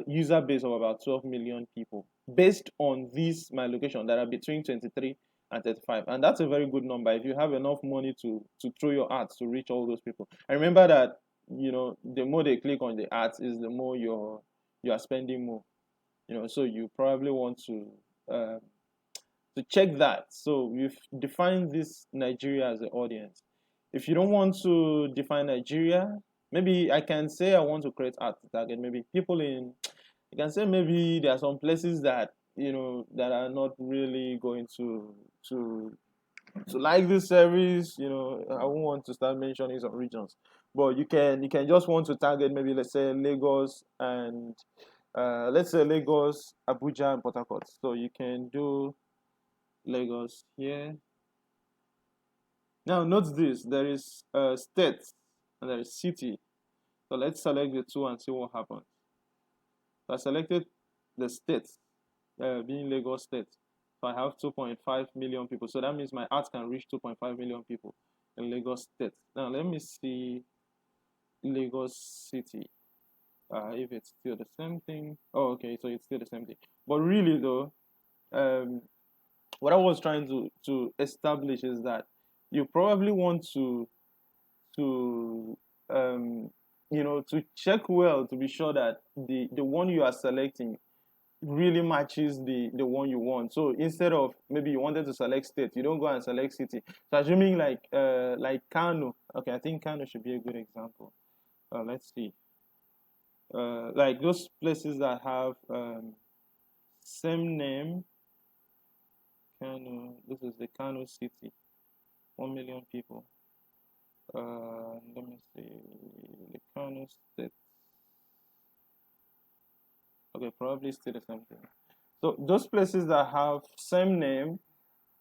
user base of about 12 million people based on this my location that are between 23 and 35, and that's a very good number if you have enough money to throw your ads to reach all those people. And remember that the more they click on the ads is the more you are spending more, so you probably want to check that. So we've defined this Nigeria as the audience. If you don't want to define Nigeria, maybe I can say I want to create ads to target maybe people in, you can say maybe there are some places that that are not really going to like this service. I won't want to start mentioning some regions, but you can just want to target maybe, let's say, Lagos and Lagos, Abuja, and Port Harcourt. So you can do Lagos here. Now note this, there is state and there is city. So let's select the two and see what happens. So I selected the state, being Lagos State. So I have 2.5 million people. So that means my ads can reach 2.5 million people in Lagos State. Now let me see Lagos City. If it's still the same thing. Oh, okay, so it's still the same thing. But really though, what I was trying to establish is that you probably want to to check well to be sure that the one you are selecting really matches the one you want. So instead of maybe you wanted to select state, you don't go and select city. So assuming like Kano, okay, I think Kano should be a good example. Let's see. Like those places that have same name. Kano. This is the Kano city. 1 million people. Let me see. The Kano state. Okay, probably still the same thing. So those places that have same name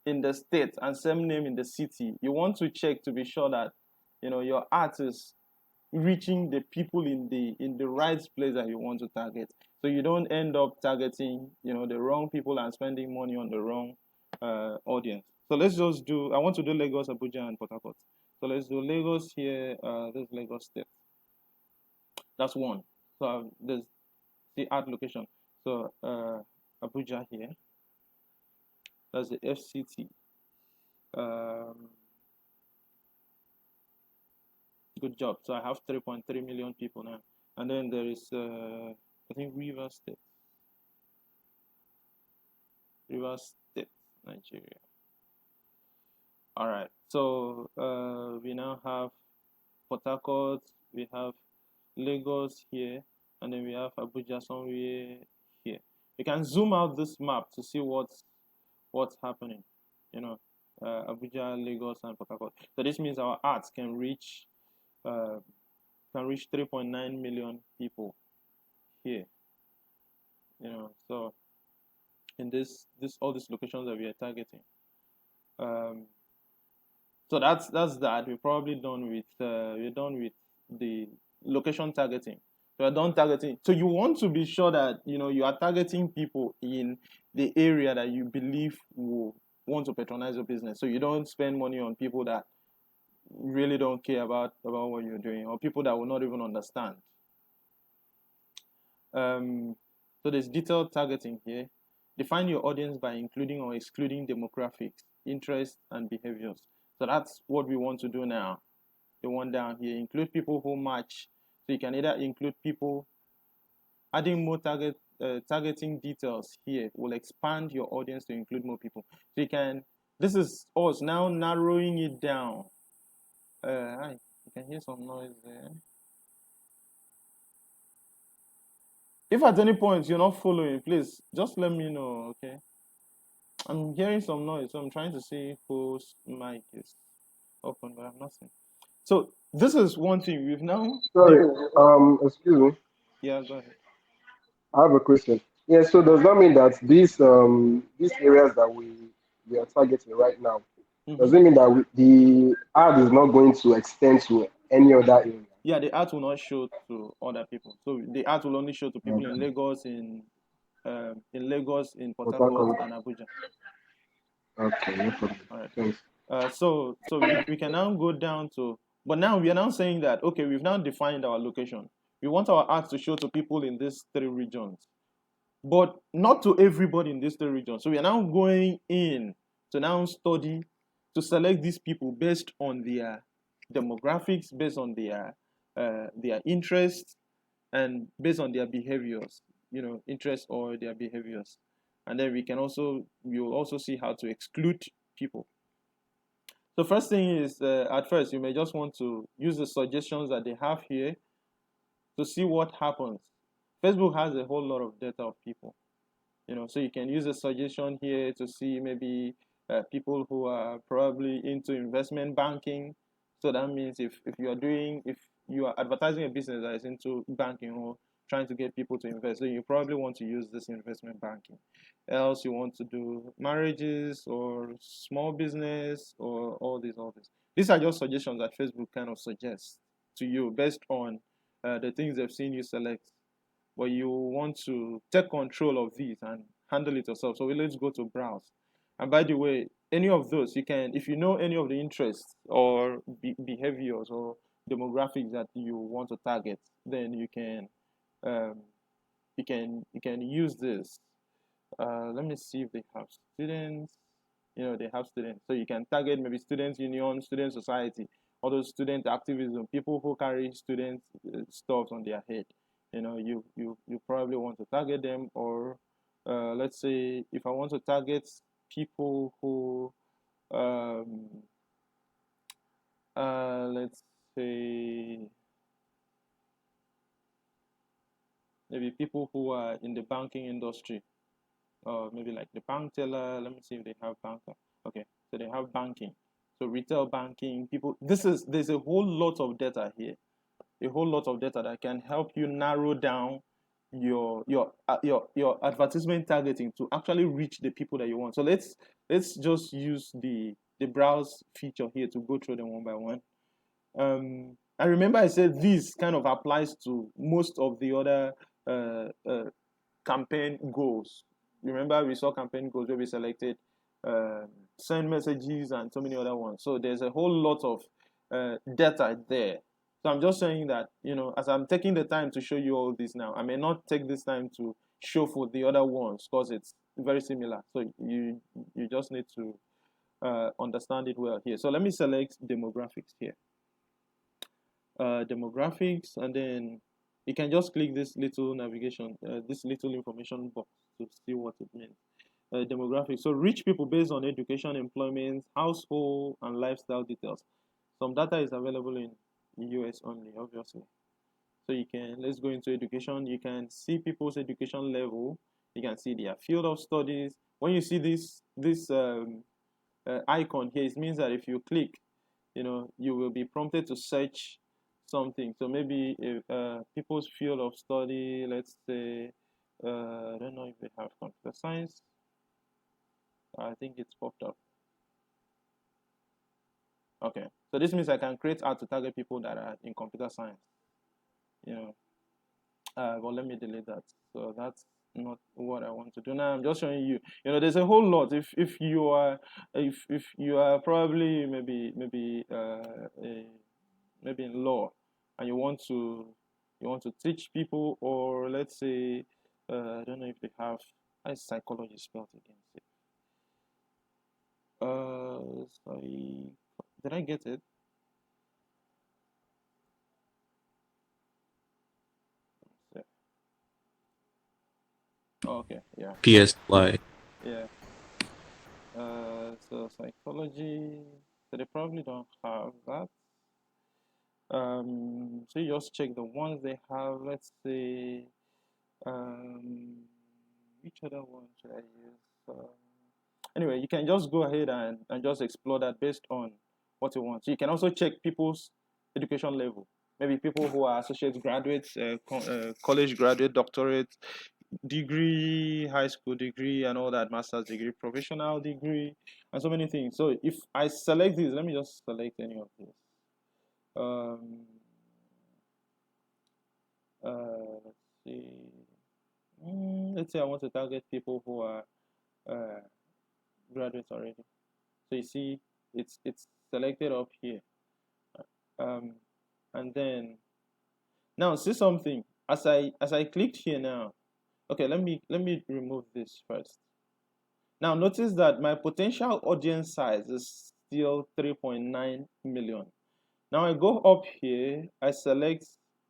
in the state and same name in the city, you want to check to be sure that your art is reaching the people in the right place that you want to target. So you don't end up targeting the wrong people and spending money on the wrong audience. So let's just do. I want to do Lagos, Abuja, and Port Harcourt. So let's do Lagos here. This is Lagos state. That's one. So there's the art location. So Abuja here. That's the FCT. Good job. So I have 3.3 million people now. And then there is, I think, Rivers State. Rivers State, Nigeria. All right. So we now have Port Harcourt, we have Lagos here, and then we have Abuja somewhere here. You can zoom out this map to see what's happening. Abuja, Lagos, and Port Harcourt. So this means our arts can reach 3.9 million people here. So in all these locations that we are targeting. So that's that. We're probably done with the location targeting. So we're done targeting. So you want to be sure that you are targeting people in the area that you believe will want to patronize your business. So you don't spend money on people that really don't care about what you're doing, or people that will not even understand. So there's detailed targeting here. Define your audience by including or excluding demographics, interests, and behaviors. So that's what we want to do now. The one down here, include people who match. So you can either include people, adding more targeting details here will expand your audience to include more people. So you can, this is us now narrowing it down. Hi, you can hear some noise there. If at any point you're not following, please just let me know, okay? I'm hearing some noise, so I'm trying to see whose mic is open, but I'm not seeing. So this is one thing we've now. Sorry, excuse me. Yeah, go ahead. I have a question. Yeah, so does that mean that these areas that we are targeting right now, does it mean that the ad is not going to extend to any other area? Yeah, the art will not show to other people. So the art will only show to people in Lagos, in Port Harcourt, and Abuja. Okay, no problem. All right. Thanks. So we can now go down to, but now we are now saying that, okay, we've now defined our location. We want our art to show to people in these 3 regions, but not to everybody in these 3 regions. So we are now going in to now study, to select these people based on their demographics, based on their interests, and based on their behaviors, interests or their behaviors. And then we will also see how to exclude people. The first thing is, at first, you may just want to use the suggestions that they have here to see what happens. Facebook has a whole lot of data of people, so you can use a suggestion here to see maybe people who are probably into investment banking. So that means if you are advertising a business that is into banking or trying to get people to invest, then you probably want to use this investment banking. Else you want to do marriages or small business or all these. These are just suggestions that Facebook kind of suggests to you based on the things they've seen you select. But you want to take control of these and handle it yourself. So let's go to browse. And by the way, any of those, you can, if you know any of the interests or behaviors or demographics that you want to target, then you can use this. Let me see if they have students. they have students. So you can target maybe students union, student society, all those student activism, people who carry student stuff on their head. You probably want to target them. Or let's say if I want to target people who let's say maybe people who are in the banking industry, or maybe like the bank teller. Let me see if they have banker. Okay, so they have banking, so retail banking people. There's a whole lot of data here, a whole lot of data that can help you narrow down your advertisement targeting to actually reach the people that you want. So let's just use the browse feature here to go through them one by one. I remember I said this kind of applies to most of the other campaign goals. Remember we saw campaign goals where we selected send messages and so many other ones. So there's a whole lot of data there. So I'm just saying that, as I'm taking the time to show you all this now, I may not take this time to show for the other ones because it's very similar. So you just need to understand it well here. So let me select demographics here. Demographics, and then you can just click this little navigation, this little information box to see what it means. Demographics. So rich people based on education, employment, household, and lifestyle details. Some data is available in US only, obviously. So let's go into education. You can see people's education level. You can see their field of studies. When you see this icon here, it means that if you click, you will be prompted to search something. So maybe if people's field of study, let's say, I don't know if they have computer science. I think it's popped up. Okay, so this means I can create ads to target people that are in computer science. Well, let me delete that. So that's not what I want to do now. I'm just showing you. There's a whole lot. If you are probably maybe in law, and you want to teach people, or let's say I don't know if they have psychology spelled again. Sorry, did I get it? Oh, okay, yeah. PSY. Yeah. So psychology, so they probably don't have that. So you just check the ones they have. Let's say, which other one should I use? Anyway, you can just go ahead and just explore that based on what you want. So you can also check people's education level. Maybe people who are associate graduates, college graduate, doctorate degree, high school degree, and all that, master's degree, professional degree, and so many things. So if I select this, let me just select any of this. Let's see. Let's say I want to target people who are graduates already. So you see, it's selected up here. And then now see something. As I clicked here now. Okay, let me remove this first. Now notice that my potential audience size is still 3.9 million. Now I go up here, I select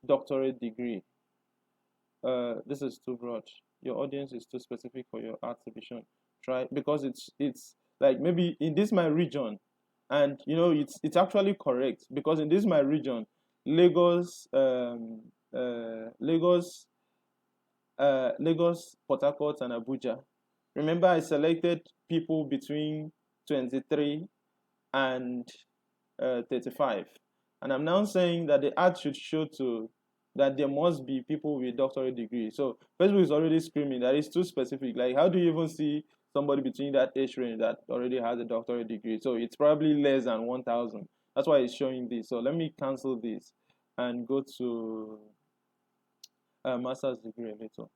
doctorate degree. This is too broad. Your audience is too specific for your art division. Try, because it's like maybe in this my region, and it's actually correct, because in this my region, Lagos, Port Harcourt, and Abuja. Remember, I selected people between 23 and 35, and I'm now saying that the ad should show that there must be people with doctorate degree. So Facebook is already screaming that it's too specific. Like, how do you even see somebody between that age range that already has a doctorate degree? So it's probably less than 1,000. That's why it's showing this. So let me cancel this and go to master's degree a little.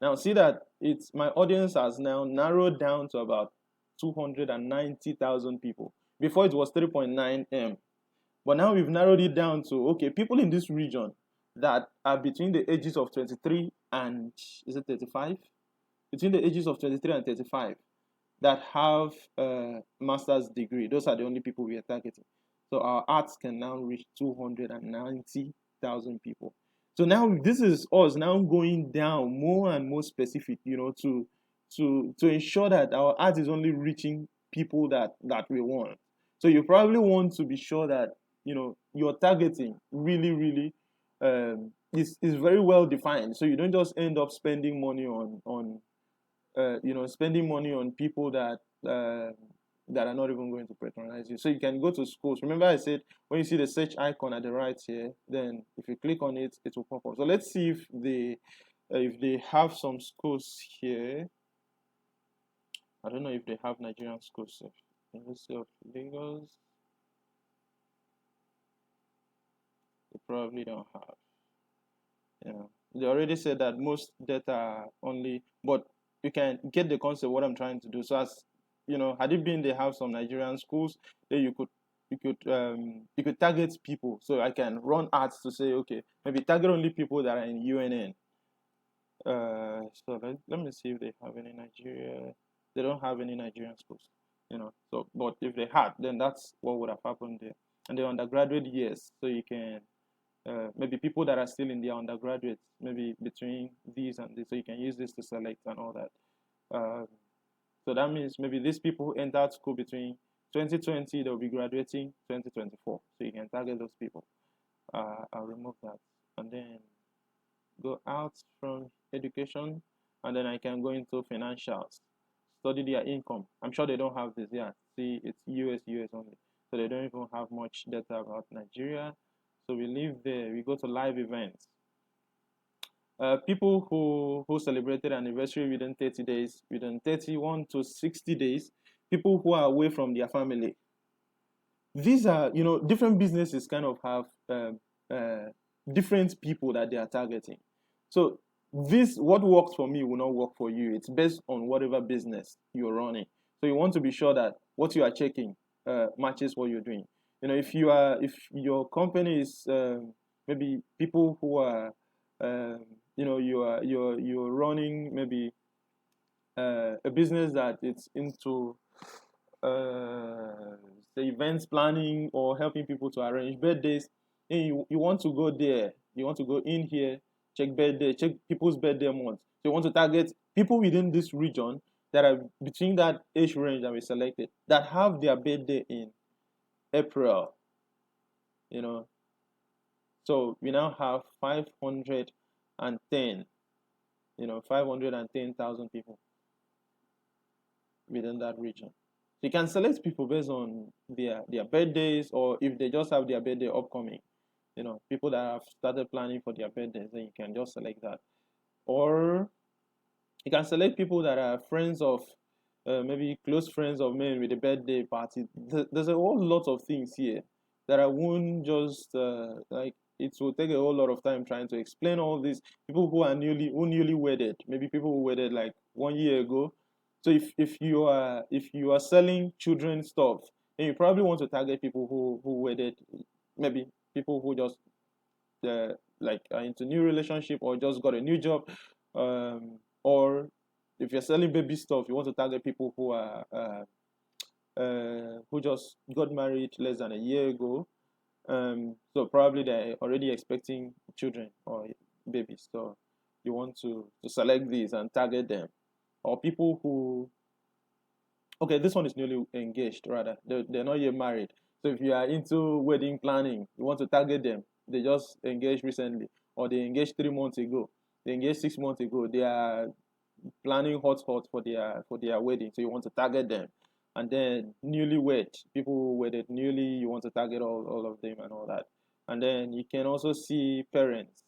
Now see that my audience has now narrowed down to about 290,000 people. Before it was 3.9 M, but now we've narrowed it down to, okay, people in this region that are between the ages of 23 and, is it 35? Between the ages of 23 and 35. that have master's degree. Those are the only people we are targeting. So our ads can now reach 290,000 people. So now this is us now going down more and more specific, to ensure that our ad is only reaching people that we want. So you probably want to be sure that your targeting really is very well defined. So you don't just end up spending money on spending money on people that that are not even going to patronize you. So you can go to schools. Remember I said when you see the search icon at the right here, then if you click on it, it will pop up. So let's see if they have some schools here. I don't know if they have Nigerian schools. University of Lagos. They probably don't have. They already said that most data are only, but you can get the concept of what I'm trying to do. So as had it been they have some Nigerian schools, then you could target people. So I can run ads to say, okay, maybe target only people that are in UNN. So let me see if they have any Nigeria. They don't have any Nigerian schools, So, but if they had, then that's what would have happened there. And the undergraduate years, so you can maybe people that are still in their undergraduates, maybe between these and this, so you can use this to select and all that. So that means maybe these people who entered school between 2020, they'll be graduating 2024. So you can target those people. I'll remove that and then go out from education, and then I can go into financials, study their income. I'm sure they don't have this. Yeah, see, it's US only. So they don't even have much data about Nigeria. So we leave there. We go to live events. People who celebrated anniversary within 30 days, within 31 to 60 days, people who are away from their family. These are, different businesses kind of have different people that they are targeting. So what works for me will not work for you. It's based on whatever business you're running. So you want to be sure that what you are checking matches what you're doing. If your company is maybe people who are you're running maybe a business that it's into the events planning or helping people to arrange birthdays, and you want to go there, you want to go in here, check birthday, check people's birthday months. So you want to target people within this region that are between that age range that we selected that have their birthday in April. So we now have 510, 510,000 people within that region. So you can select people based on their birthdays, or if they just have their birthday upcoming, people that have started planning for their birthdays, then you can just select that. Or you can select people that are friends of, maybe close friends of men with a birthday party. There's a whole lot of things here that I won't just it will take a whole lot of time trying to explain all these. People who are newly wedded, maybe people who wedded like 1 year ago. So if you are selling children's stuff, then you probably want to target people who wedded, maybe people who just are into new relationship or just got a new job, or if you're selling baby stuff, you want to target people who are who just got married less than a year ago. So probably they're already expecting children or babies. So you want to select these and target them. Or people who, okay, this one is newly engaged, rather. They're not yet married. So if you are into wedding planning, you want to target them. They just engaged recently, or they engaged 3 months ago. They engaged 6 months ago. They are planning hot for their wedding. So you want to target them. And then newlywed, people who wedded newly, you want to target all of them and all that. And then you can also see parents.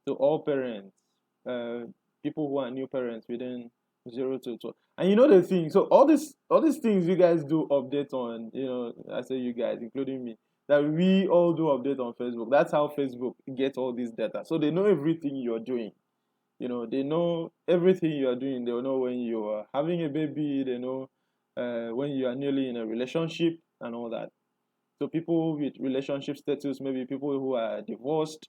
So all parents, people who are new parents within 0 to 12. And the thing, so all these things you guys do update on, I say you guys, including me, that we all do update on Facebook. That's how Facebook gets all this data. So they know everything you're doing. They know everything you are doing. They know when you are having a baby. They know when you are nearly in a relationship and all that. So people with relationship status, maybe people who are divorced,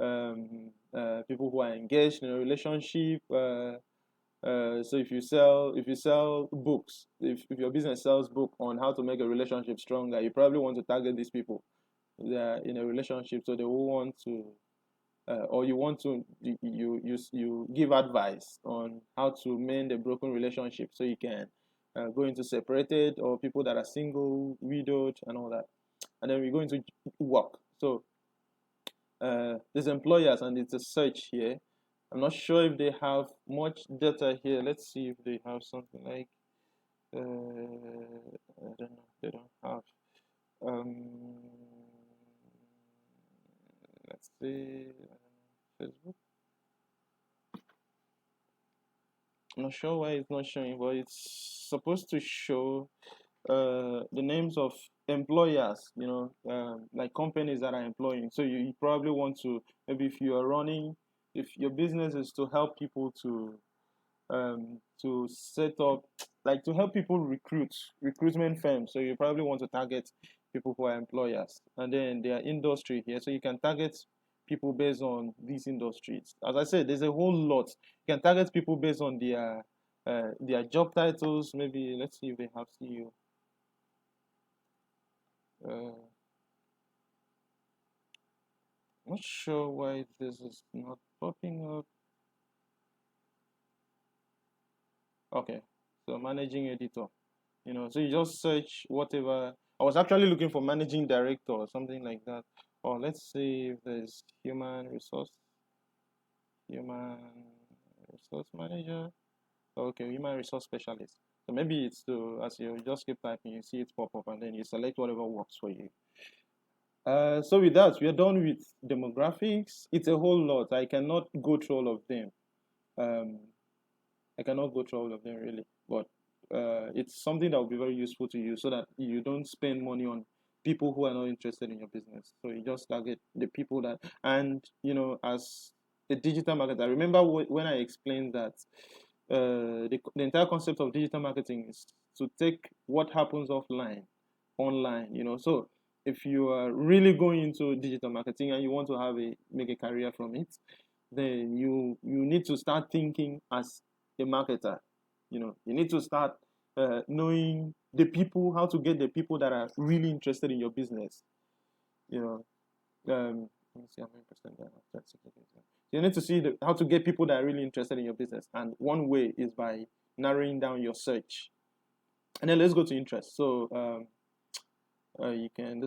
people who are engaged in a relationship, So if you sell books, if your business sells book on how to make a relationship stronger, you probably want to target these people. They are in a relationship, so they will want to, or you want to you give advice on how to mend a broken relationship, so you can go into separated or people that are single, widowed, and all that. And then we go into work. So there's employers, and it's a search here. I'm not sure if they have much data here. Let's see if they have something like I don't know. They don't have. Um, let's see. Facebook. I'm not sure why it's not showing, but it's supposed to show the names of employers, like companies that are employing. So you probably want to, maybe if you are running, if your business is to help people to set up, like to help people recruitment firms. So you probably want to target people who are employers, and then their industry here. So you can target people based on these industries. As I said, there's a whole lot. You can target people based on their job titles. Maybe let's see if they have CEO. Not sure why this is not popping up. Okay, so managing editor, so you just search whatever. I was actually looking for managing director or something like that. Or let's see if there's human resource manager. Okay, human resource specialist. So maybe it's as you just keep typing, you see it pop up, and then you select whatever works for you. So with that, we are done with demographics. It's a whole lot. I cannot go through all of them. I cannot go through all of them really, but it's something that will be very useful to you, so that you don't spend money on people who are not interested in your business. So you just target the people that, and as a digital marketer, I remember when I explained that the entire concept of digital marketing is to take what happens offline online. So if you are really going into digital marketing and you want to make a career from it, then you need to start thinking as a marketer. You need to start knowing the people, how to get the people that are really interested in your business. Let me see how many percent there are. You need to see how to get people that are really interested in your business, and one way is by narrowing down your search. And then let's go to interest. So you can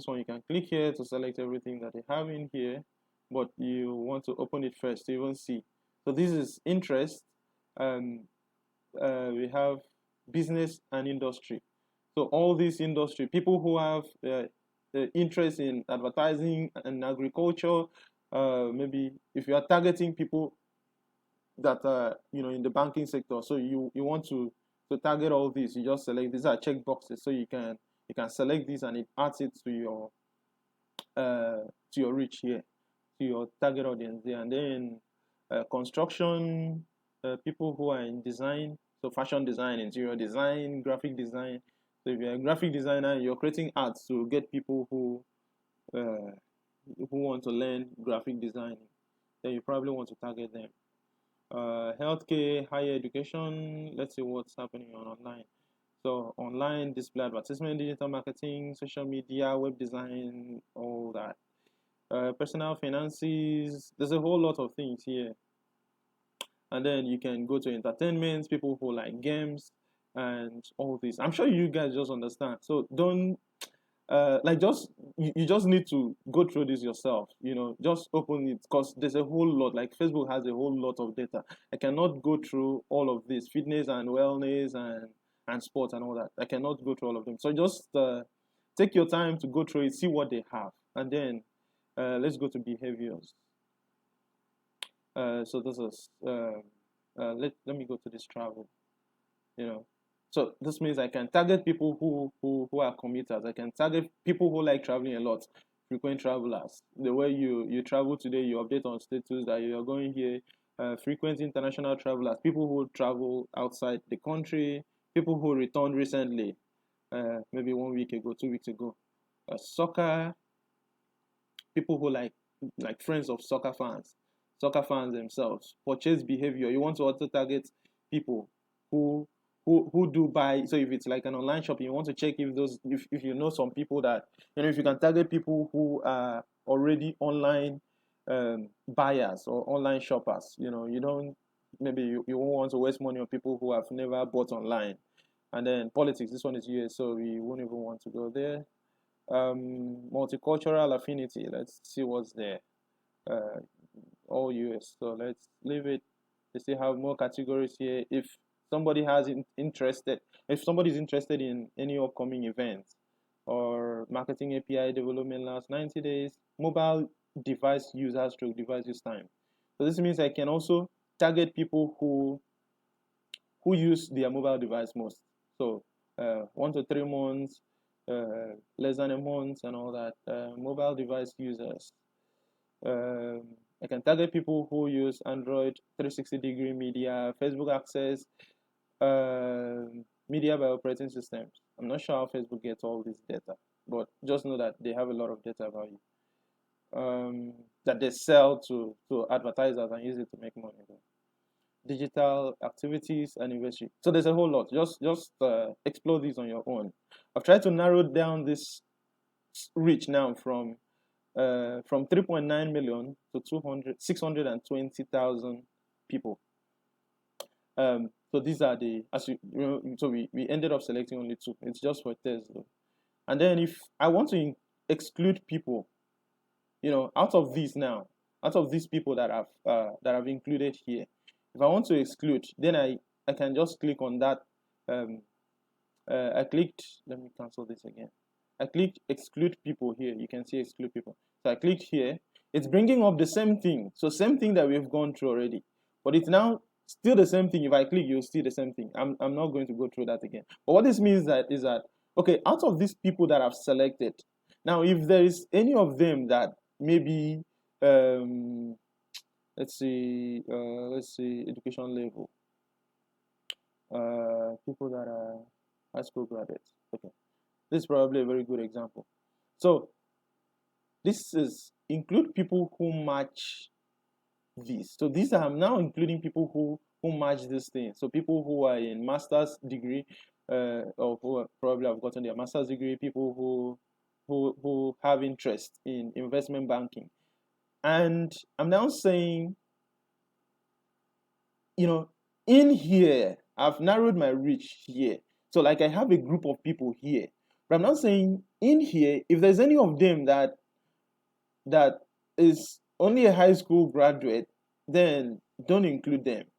click here to select everything that they have in here, but you want to open it first to even see. So this is interest. We have business and industry. So all these industry, people who have interest in advertising and agriculture, maybe if you are targeting people that are in the banking sector, so you want to target all these, you just select these are check boxes, so you can select this and it adds it to your reach here, to your target audience there. And then construction, people who are in design, so fashion design, interior design, graphic design. So if you're a graphic designer, you're creating ads to get people who want to learn graphic design, then you probably want to target them. Healthcare, higher education. Let's see what's happening online. So online, display advertisement, digital marketing, social media, web design, all that. Personal finances. There's a whole lot of things here. And then you can go to entertainment, people who like games and all this. I'm sure you guys just understand. So don't you just need to go through this yourself. Just open it, because there's a whole lot. Like Facebook has a whole lot of data. I cannot go through all of this, fitness and wellness and sports and all that. I cannot go through all of them. So just take your time to go through it, see what they have, and then let's go to behaviors. So this is let me go to this travel. So this means I can target people who are commuters. I can target people who like traveling a lot, frequent travelers. The way you travel today, you update on status that you are going here. Frequent international travelers, people who travel outside the country, people who returned recently, maybe 1 week ago, 2 weeks ago. Soccer, people who like friends of soccer fans themselves. Purchase behavior. You want to also target people who do buy. So if it's like an online shop, you want to check if you know some people that, if you can target people who are already online buyers or online shoppers. You don't, maybe you won't want to waste money on people who have never bought online. And then politics, this one is US, so we won't even want to go there. Multicultural affinity, let's see what's there. All US, so let's leave it. They still have more categories here. If somebody if somebody is interested in any upcoming events or marketing API development last 90 days, mobile device users stroke device use time. So this means I can also target people who use their mobile device most. So 1 to 3 months, less than a month, and all that. Mobile device users. I can target people who use Android 360-degree media, Facebook access, media by operating systems. I'm not sure how Facebook gets all this data, but just know that they have a lot of data about you that they sell to advertisers and use it to make money. Digital activities and investment. So there's a whole lot. Just explore these on your own. I've tried to narrow down this reach now from 3.9 million to 620,000 people. So these are the, so we ended up selecting only 2. It's just for test though. And then if I want to exclude people, out of these people that I've included here, if I want to exclude, then I can just click on that. I clicked, let me cancel this again. I clicked exclude people here. You can see exclude people. So I clicked here. It's bringing up the same thing. So same thing that we've gone through already. But it's now still the same thing. If I click, you'll see the same thing. I'm not going to go through that again. But what this means is that, okay, out of these people that I've selected, now if there is any of them that maybe, let's see, education level. People that are high school graduates. Okay. This is probably a very good example. So this is include people who match this. So these I'm now including people who match this thing. So people who are in master's degree, or who probably have gotten their master's degree, people who have interest in investment banking. And I'm now saying, in here, I've narrowed my reach here. So like I have a group of people here. But I'm not saying in here, if there's any of them that is only a high school graduate, then don't include them.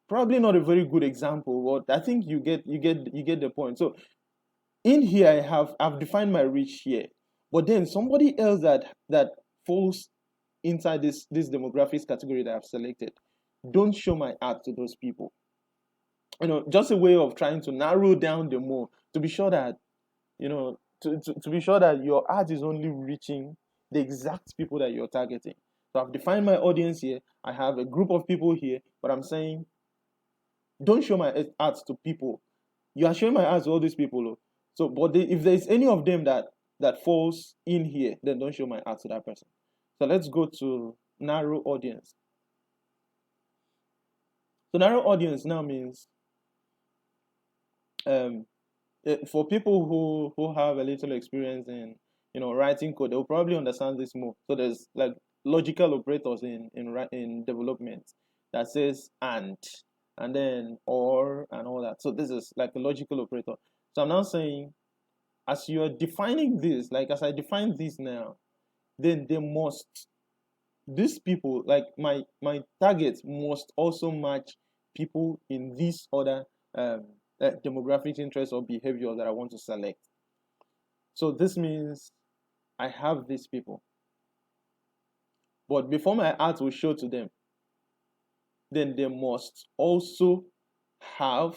Probably not a very good example, but I think you get the point. So in here I've defined my reach here. But then somebody else that falls inside this demographics category that I've selected, don't show my ad to those people. Just a way of trying to narrow down the more, to be sure that to be sure that your ad is only reaching the exact people that you're targeting. So I've defined my audience here. I have a group of people here, but I'm saying don't show my ads to people. You are showing my ads to all these people. So, but if there's any of them that falls in here, then don't show my ads to that person. So let's go to narrow audience. So narrow audience now means for people who have a little experience in writing code, they'll probably understand this more. So there's like logical operators in development that says and then or and all that. So this is like a logical operator. So I'm now saying, as you're defining this, like as I define this now, then these people, like my targets must also match people in these other demographic interests or behavior that I want to select. So this means I have these people, but before my ads will show to them, then they must also fall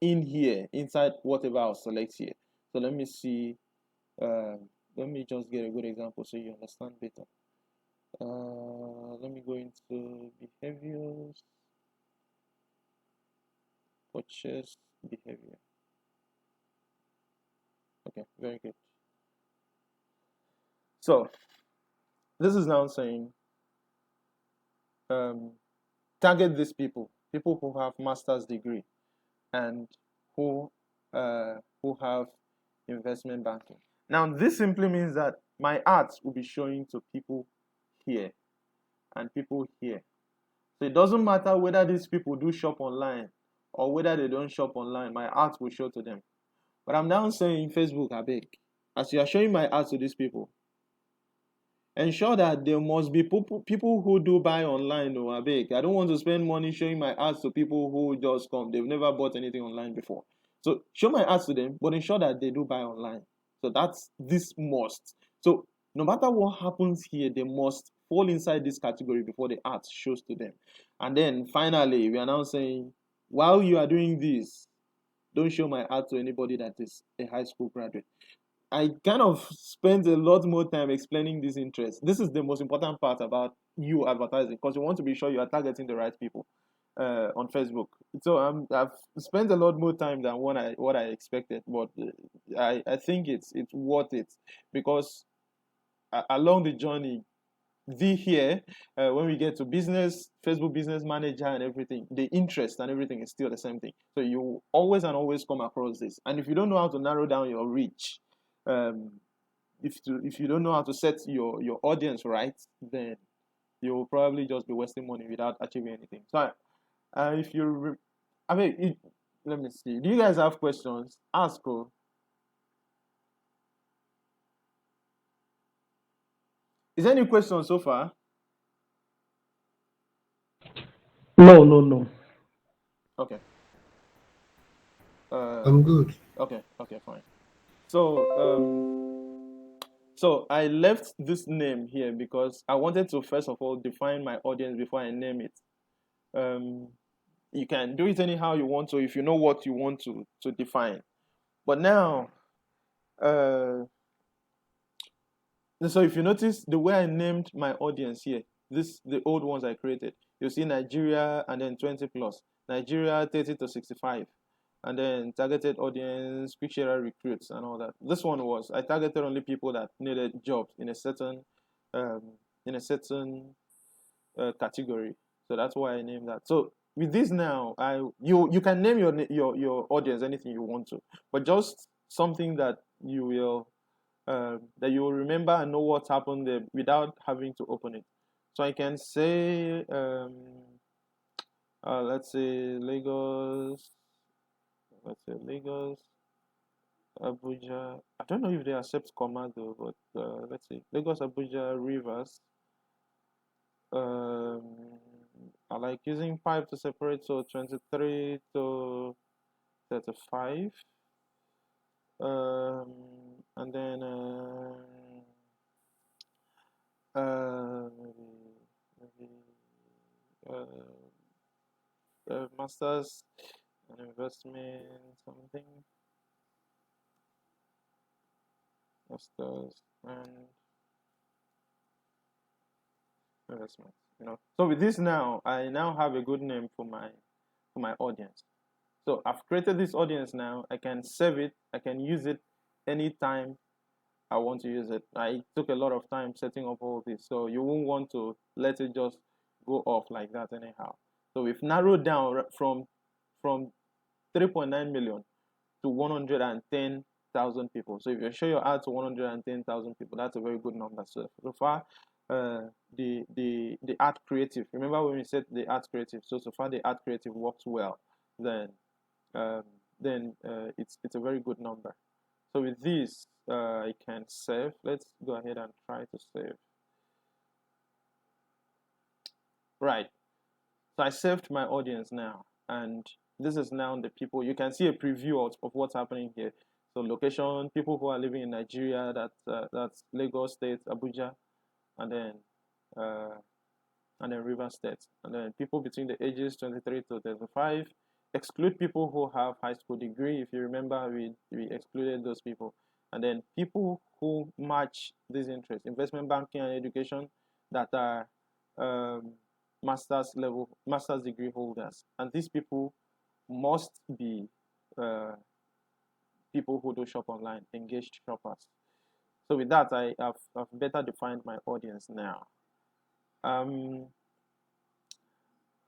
in here inside whatever I'll select here. So let me see. Let me just get a good example so you understand better. Let me go into behaviors, purchase behavior. Okay, very good. So this is now saying target these people who have master's degree and who have investment banking. Now, this simply means that my ads will be showing to people here and people here. So it doesn't matter whether these people do shop online or whether they don't shop online, my ads will show to them. But I'm now saying Facebook, I beg, as you are showing my ads to these people, ensure that there must be people who do buy online. I beg. I don't want to spend money showing my ads to people who just come. They've never bought anything online before. So show my ads to them, but ensure that they do buy online. So that's this must. So no matter what happens here, they must fall inside this category before the ads shows to them. And then finally, we are now saying, while you are doing this, don't show my ad to anybody that is a high school graduate. I kind of spent a lot more time explaining this interest. This is the most important part about you advertising, because you want to be sure you are targeting the right people on Facebook. So I've spent a lot more time than what I expected, but I think it's worth it, because along the journey, when we get to business, Facebook Business Manager and everything, the interest and everything is still the same thing. So you always and always come across this. And if you don't know how to narrow down your reach, if you don't know how to set your audience right, then you'll probably just be wasting money without achieving anything. So if you let me see, do you guys have questions? Ask. Is there any questions so far? No. Okay. I'm good. Okay, fine. So I left this name here because I wanted to first of all define my audience before I name it. You can do it anyhow you want to if you know what you want to define. But now, so if you notice the way I named my audience here, the old ones I created, you see Nigeria and then 20 plus, Nigeria 30 to 65. And then targeted audience, quick sharer recruits, and all that. This one was I targeted only people that needed jobs in a certain category. So that's why I named that. So with this now, you can name your audience anything you want to, but just something that you will remember and know what happened there without having to open it. So I can say, let's say Lagos. Let's say Lagos, Abuja. I don't know if they accept comma though, but let's see. Lagos, Abuja, Rivers. I like using 5 to separate, so 23 to 35. And then maybe masters and investment something. Masters and investment. So with this now, I now have a good name for my audience. So I've created this audience now. I can save it. I can use it anytime I want to use it. I took a lot of time setting up all this, so you won't want to let it just go off like that anyhow. So we've narrowed down from 3.9 million to 110,000 people. So if you show your ad to 110,000 people, that's a very good number. So far, the ad creative. Remember when we said the ad creative? So far the ad creative works well. Then it's a very good number. So with this, I can save. Let's go ahead and try to save. Right. So I saved my audience now, and this is now the people. You can see a preview of what's happening here. So location, people who are living in Nigeria, that's Lagos State, Abuja, and then Rivers State, and then people between the ages 23 to 35. Exclude people who have high school degree. If you remember, we excluded those people. And then people who match this interest, investment banking and education, that are master's degree holders. And these people must be people who do shop online, engaged shoppers. So with that, I've better defined my audience now.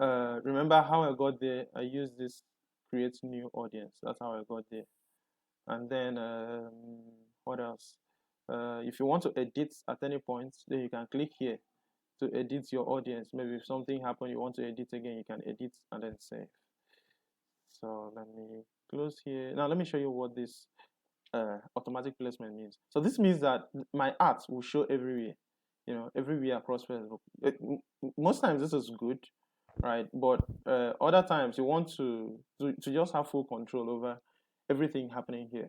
remember how I got there? I used this create new audience. That's how I got there. And then what else? If you want to edit at any point, then you can click here to edit your audience. Maybe if something happened, you want to edit again, you can edit and then save. So let me close here. Now let me show you what this automatic placement means. So this means that my ads will show everywhere, everywhere across Facebook. Most times this is good, right? But other times you want to just have full control over everything happening here.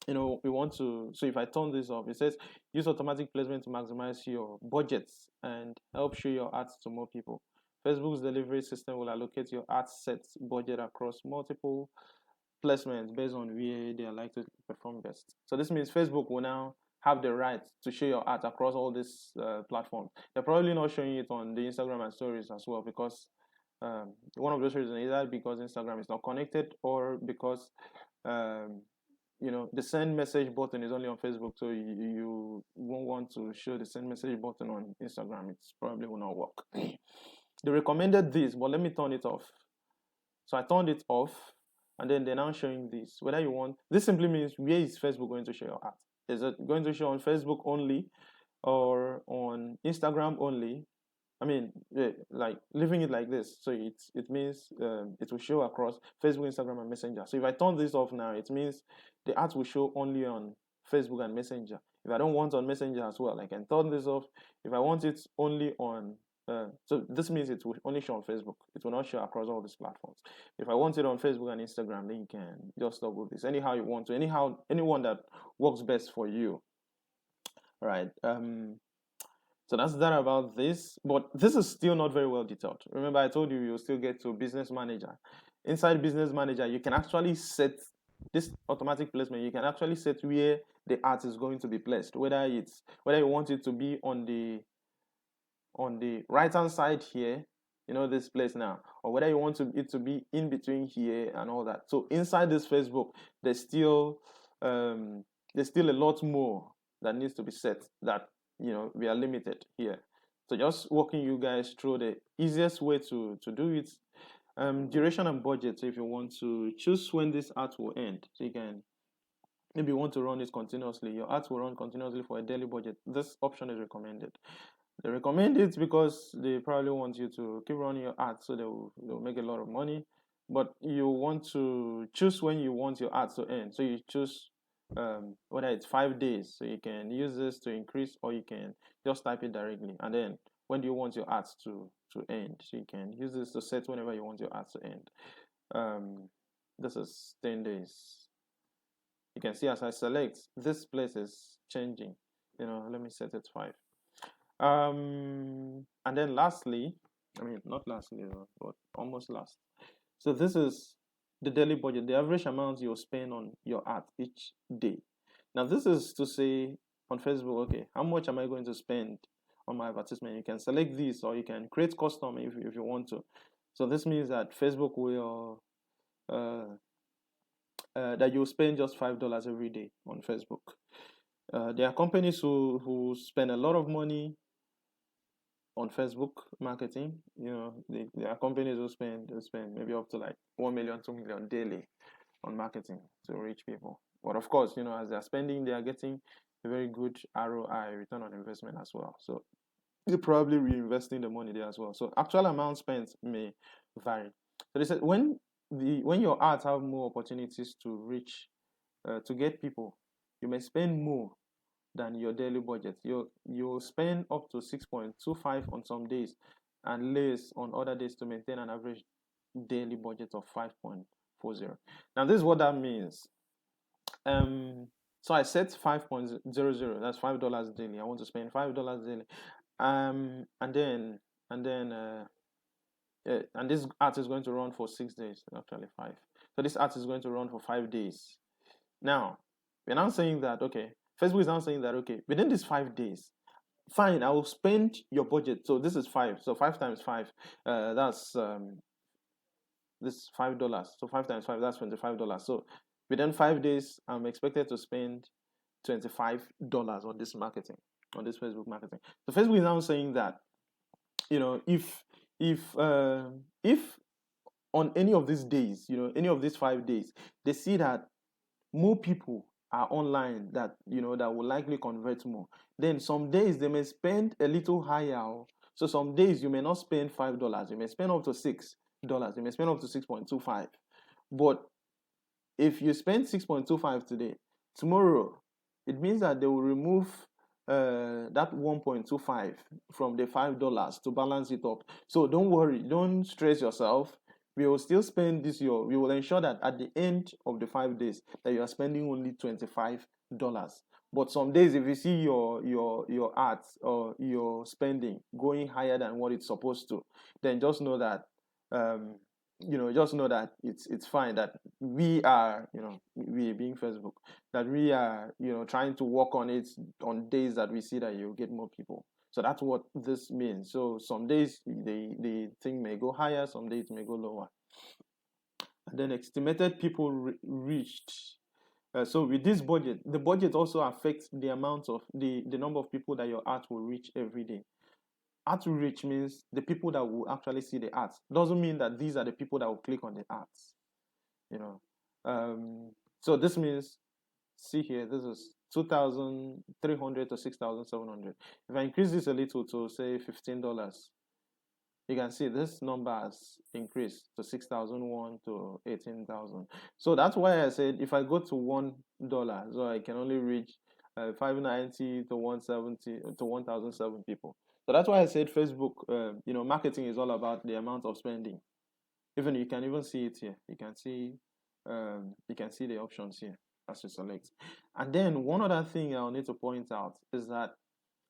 We want to, so if I turn this off, it says use automatic placement to maximize your budgets and help show your ads to more people. Facebook's delivery system will allocate your ad sets budget across multiple placements based on where they are likely to perform best. So this means Facebook will now have the right to show your ads across all these platforms. They're probably not showing it on the Instagram and stories as well, because one of those reasons is either because Instagram is not connected, or because the send message button is only on Facebook, so you won't want to show the send message button on Instagram. It probably will not work. They recommended this, but let me turn it off. So I turned it off, and then they're now showing this. Whether you want, this simply means where is Facebook going to show your ad? Is it going to show on Facebook only, or on Instagram only? I mean, like leaving it like this, so it means it will show across Facebook, Instagram, and Messenger. So if I turn this off now, it means the ads will show only on Facebook and Messenger. If I don't want on Messenger as well, I can turn this off. If I want it only on, so this means it will only show on Facebook. It will not show across all these platforms. If I want it on Facebook and Instagram, then you can just toggle this anyhow you want to, anyone that works best for you. All right. So that's that about this, but this is still not very well detailed. Remember, I told you you'll still get to Business Manager. Inside Business Manager, you can actually set this automatic placement. You can actually set where the ad is going to be placed, whether you want it to be on the right hand side here, this place now, or whether you want it to be in between here and all that. So inside this Facebook, there's still a lot more that needs to be set, that we are limited here. So just walking you guys through the easiest way to do it. Duration and budget. So if you want to choose when this ad will end, so you can maybe want to run it continuously. Your ads will run continuously for a daily budget. This option is recommended. They recommend it because they probably want you to keep running your ads, so they'll make a lot of money. But you want to choose when you want your ads to end. So you choose whether it's 5 days, so you can use this to increase, or you can just type it directly. And then when do you want your ads to end, so you can use this to set whenever you want your ads to end. This is 10 days. You can see as I select, this place is changing. Let me set it 5. And then lastly, not lastly, but almost last. So this is the daily budget, the average amount you'll spend on your ad each day. Now this is to say on Facebook, okay, how much am I going to spend on my advertisement? You can select this, or you can create custom if you want to. So this means that Facebook will that you'll spend just $5 every day on Facebook. There are companies who spend a lot of money on Facebook marketing. There are companies who spend maybe up to like 1 million, 2 million daily on marketing to reach people. But of course, as they're spending, they are getting a very good ROI, return on investment, as well. So they're probably reinvesting the money there as well. So actual amount spent may vary. So they said when your ads have more opportunities to reach, to get people, you may spend more than your daily budget. You'll spend up to 6.25 on some days, and less on other days, to maintain an average daily budget of 5.40. Now this is what that means. So I set 5.00. That's $5 daily. I want to spend $5 daily. And this ad is going to run for 6 days, actually 5. So this ad is going to run for 5 days. Now we're now saying that, okay, Facebook is now saying that, okay, within these 5 days, fine, I will spend your budget. So this is 5. So 5 times 5, that's this $5. So 5 times 5, that's $25. So within 5 days, I'm expected to spend $25 on this marketing, on this Facebook marketing. So Facebook is now saying that, if if on any of these days, any of these 5 days, they see that more people are online that that will likely convert more, then some days they may spend a little higher. So some days you may not spend $5, you may spend up to $6, you may spend up to 6.25. But if you spend 6.25 today, tomorrow it means that they will remove that 1.25 from the $5 to balance it up. So don't worry, don't stress yourself. We will still spend this year. We will ensure that at the end of the 5 days that you are spending only $25. But some days, if you see your ads or your spending going higher than what it's supposed to, then just know that um, it's fine, that we are, we being Facebook, that we are, trying to work on it on days that we see that you get more people. So that's what this means. So some days the thing may go higher, some days it may go lower. And then estimated people reached. So with this budget, the budget also affects the amount of the number of people that your art will reach every day. Art reach means the people that will actually see the art. Doesn't mean that these are the people that will click on the arts. So this means, see here, this is 2,300 to 6,700. If I increase this a little to say $15, you can see this number has increased to 6,001 to 18,000. So that's why I said if I go to $1, so I can only reach 590 to 170 to 1,007 people. So that's why I said Facebook, marketing is all about the amount of spending. Even you can even see it here. You can see the options here as you select. And then one other thing I'll need to point out is that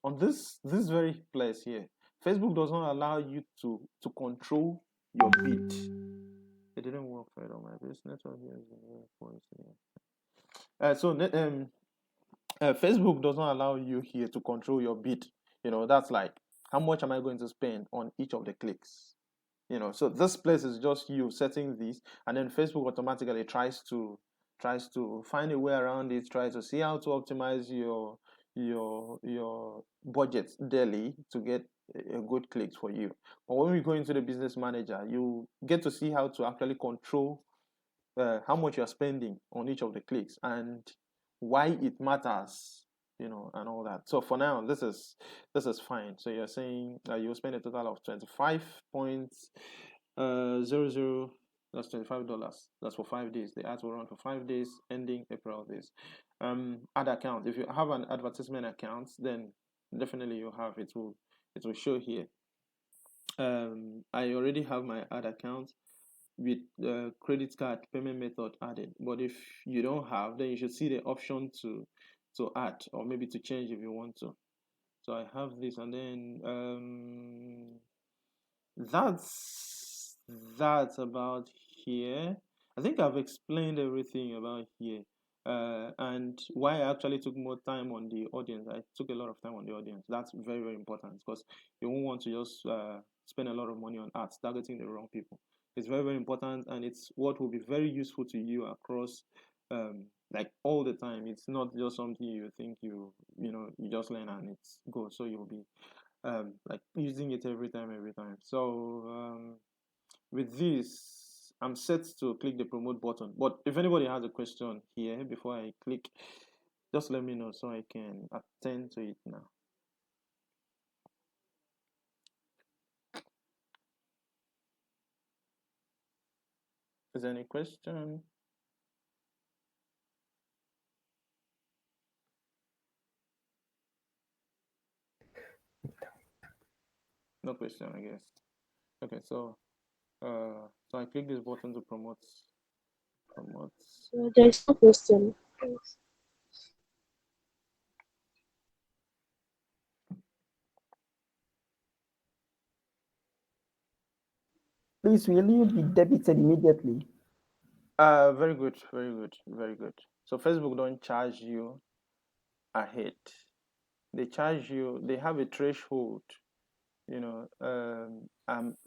on this very place here, Facebook does not allow you to control your bid. It didn't work right on my business. Facebook does not allow you here to control your bid. That's like, how much am I going to spend on each of the clicks? So this place is just you setting these, and then Facebook automatically tries to find a way around it, tries to see how to optimize your budget daily to get a good clicks for you. But when we go into the business manager, you get to see how to actually control how much you're spending on each of the clicks and why it matters, and all that. So for now, this is fine. So you're saying you'll spend a total of 25.00. That's $25. That's for 5 days. The ads will run for 5 days, ending April days. Ad account. If you have an advertisement account, then definitely you have it. Will show here. I already have my ad account with credit card payment method added. But if you don't have, then you should see the option to add, or maybe to change if you want to. So I have this, and then that's about here. I think I've explained everything about here, and why I actually took more time on the audience. I took a lot of time on the audience. That's very, very important, because you won't want to just spend a lot of money on ads targeting the wrong people. It's very, very important, and it's what will be very useful to you across like all the time. It's not just something you think you just learn and it's go. So you'll be like using it every time. So with this, I'm set to click the promote button. But if anybody has a question here before I click, just let me know so I can attend to it now. Is there any question? No question, I guess. Okay, so I click this button to promote. There is no question. Please, will you be debited immediately? Very good. So Facebook don't charge you ahead. They charge you. They have a threshold. I'm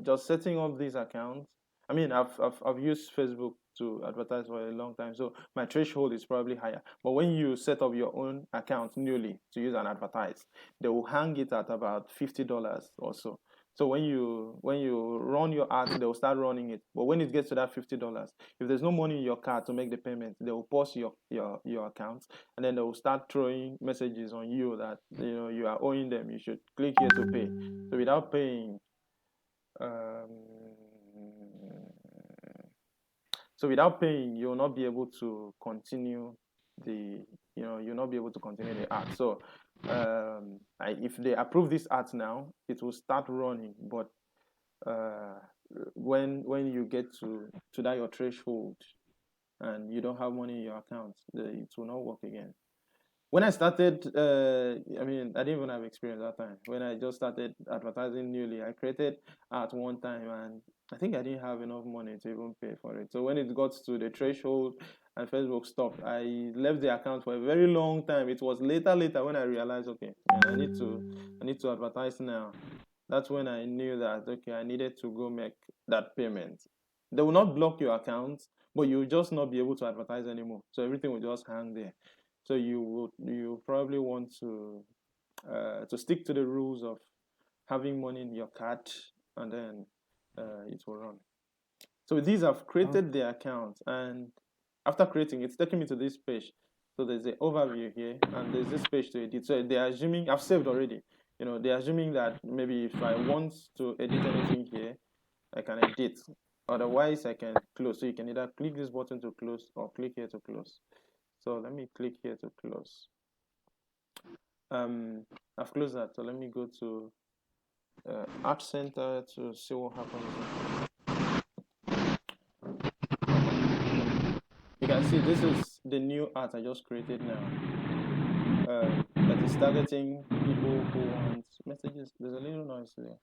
just setting up these accounts. I mean, I've used Facebook to advertise for a long time, so my threshold is probably higher. But when you set up your own account newly to use and advertise, they will hang it at about $50 or so. So when you run your ads, they will start running it. But when it gets to that $50, if there's no money in your card to make the payment, they will pause your account, and then they will start throwing messages on you that you are owing them. You should click here to pay. So without paying, um, you'll not be able to continue you'll not be able to continue the ad. So if they approve this ad now, it will start running. But when you get to that your threshold and you don't have money in your account, it will not work again. When I started, I didn't even have experience that time. When I just started advertising newly, I created at one time, and I think I didn't have enough money to even pay for it. So when it got to the threshold and Facebook stopped, I left the account for a very long time. It was later when I realized, okay, man, I need to advertise now. That's when I knew that, okay, I needed to go make that payment. They will not block your account, but you'll just not be able to advertise anymore. So everything will just hang there. So you probably want to stick to the rules of having money in your card, and then it will run. So with these, I've created the account, and after creating, it's taking me to this page. So there's the overview here, and there's this page to edit. So they're assuming I've saved already. They're assuming that maybe if I want to edit anything here, I can edit. Otherwise, I can close. So you can either click this button to close or click here to close. So let me click here to close. I've closed that. So let me go to Art Center to see what happens. You can see this is the new art I just created now. That is targeting people who want messages. There's a little noise there.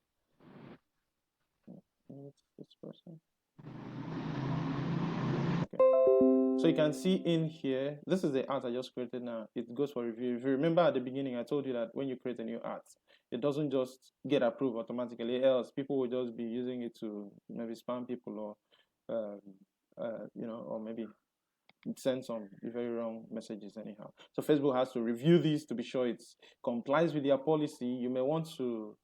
This person. Okay. So you can see in here, this is the art I just created now. It goes for review. If you remember at the beginning, I told you that when you create a new art, it doesn't just get approved automatically. Else, people will just be using it to maybe spam people or, or maybe send some very wrong messages anyhow. So Facebook has to review these to be sure it complies with their policy. You may want to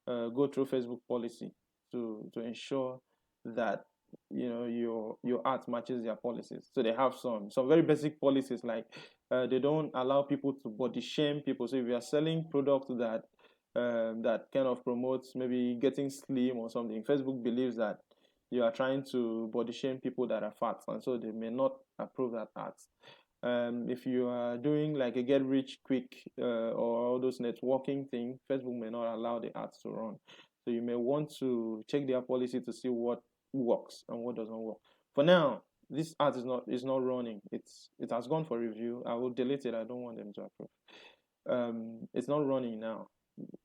go through Facebook policy to ensure that your art matches their policies. So they have some very basic policies, like they don't allow people to body shame people. So if you are selling products that that kind of promotes maybe getting slim or something, Facebook believes that you are trying to body shame people that are fat, and so they may not approve that art. If you are doing like a get rich quick or all those networking things, Facebook may not allow the ads to run. So you may want to check their policy to see what works and what doesn't work. For now, this ad is not running. It has gone for review. I will delete it. I don't want them to approve. It's not running now.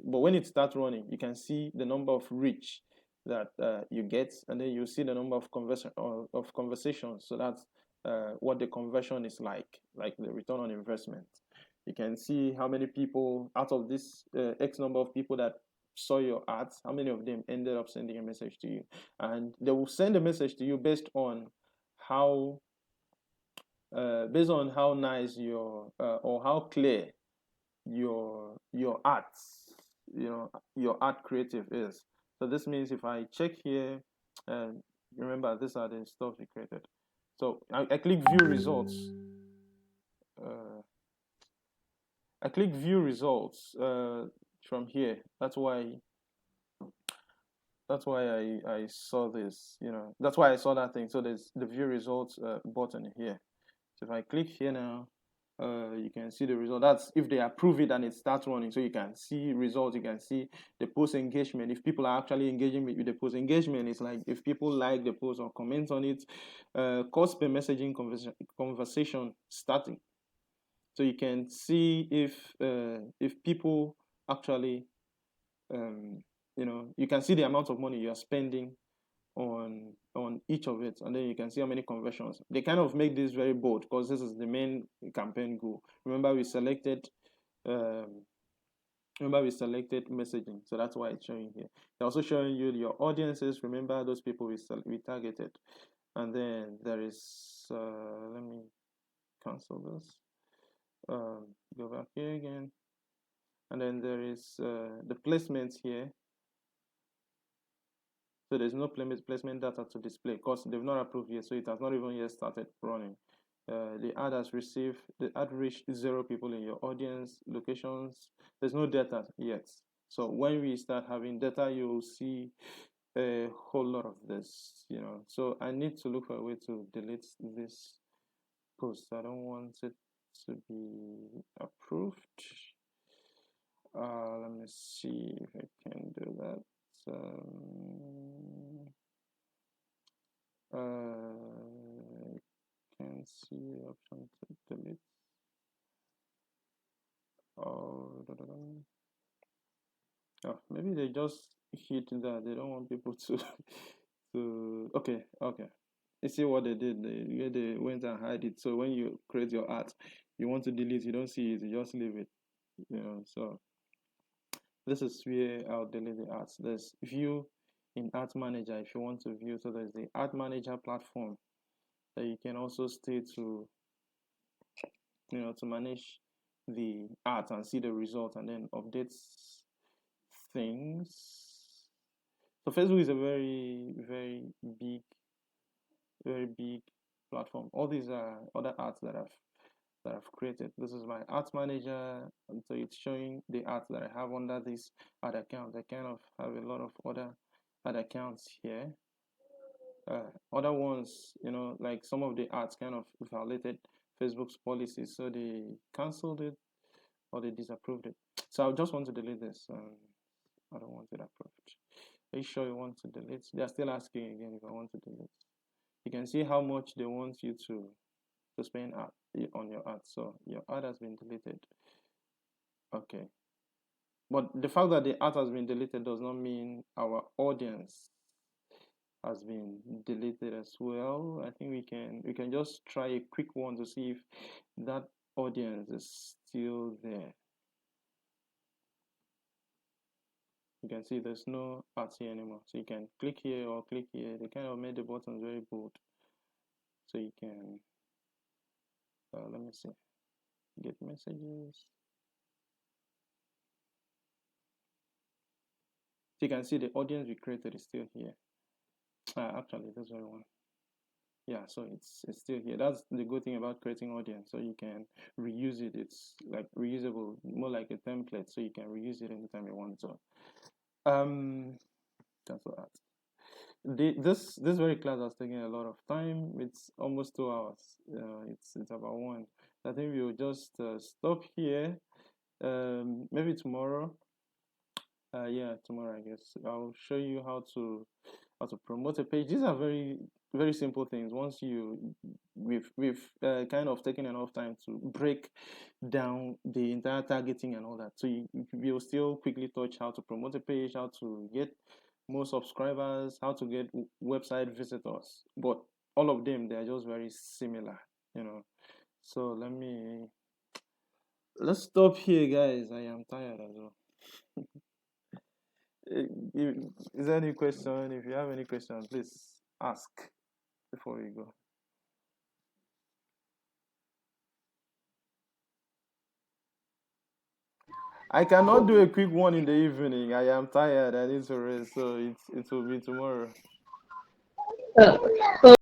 But when it starts running, you can see the number of reach that you get, and then you see the number of conversations. So that's what the conversion is like the return on investment. You can see how many people out of this X number of people that saw your ads, how many of them ended up sending a message to you, and they will send a message to you based on how nice your or how clear your ads, your ad creative is. So this means if I check here, and remember these are the stuff we created. So I click view results. I click view results from here. That's why I saw this. That's why I saw that thing. So there's the view results button here. So if I click here now, you can see the result. That's if they approve it and it starts running. So you can see results. You can see the post engagement. If people are actually engaging with the post engagement, it's like if people like the post or comment on it. Cost per messaging conversation starting. So you can see if people actually, you can see the amount of money you are spending on each of it, and then you can see how many conversions. They kind of make this very bold because this is the main campaign goal. Remember we selected messaging, so that's why it's showing here. They're also showing you your audiences. Remember those people we targeted, and then there is let me cancel this. Go back here again, and then there is the placements here. So there's no placement data to display because they've not approved yet, so it has not even yet started running. The ad reached 0 people in your audience, locations. There's no data yet. So when we start having data, you'll see a whole lot of this, So I need to look for a way to delete this post. I don't want it to be approved. Let me see if I can do that. I can see the option to delete. Oh, maybe they just hit that. They don't want people to. Okay. You see what they did? They went and hide it. So when you create your art, you want to delete, you don't see it, you just leave it. So this is where I'll delete the arts. There's view in Art Manager if you want to view. So there's the Art Manager platform that you can also stay to manage the art and see the result and then update things. So Facebook is a very, very big platform. All these are other arts that I've created. This is my art manager, and so it's showing the art that I have under this ad account. I kind of have a lot of other ad accounts here. Other ones, like some of the arts kind of violated Facebook's policies, so they cancelled it or they disapproved it. So I just want to delete this. I don't want it approved. Are you sure you want to delete? They're still asking again if I want to delete. You can see how much they want you to spend on your ad. So your ad has been deleted. Okay. But the fact that the ad has been deleted does not mean our audience has been deleted as well. I think we can just try a quick one to see if that audience is still there. You can see there's no ads here anymore. So you can click here or click here. They kind of made the buttons very bold. So you can, let me see, get messages. So you can see the audience we created is still here. Actually, this very one. Yeah, so it's still here. That's the good thing about creating audience. So you can reuse it. It's like reusable, more like a template. So you can reuse it anytime you want. So cancel that. This very class has taken a lot of time. It's almost 2 hours. It's about 1. I think we'll just stop here. Maybe tomorrow. Yeah, tomorrow I guess I'll show you how to promote a page. These are very, very simple things. Once we've kind of taken enough time to break down the entire targeting and all that, so you'll still quickly touch how to promote a page, how to get more subscribers, how to get website visitors. But all of them, they are just very similar, So let's stop here, guys. I am tired as well. Is there any question? If you have any question, please ask before we go. I cannot do a quick one in the evening. I am tired. I need to rest, so it will be tomorrow.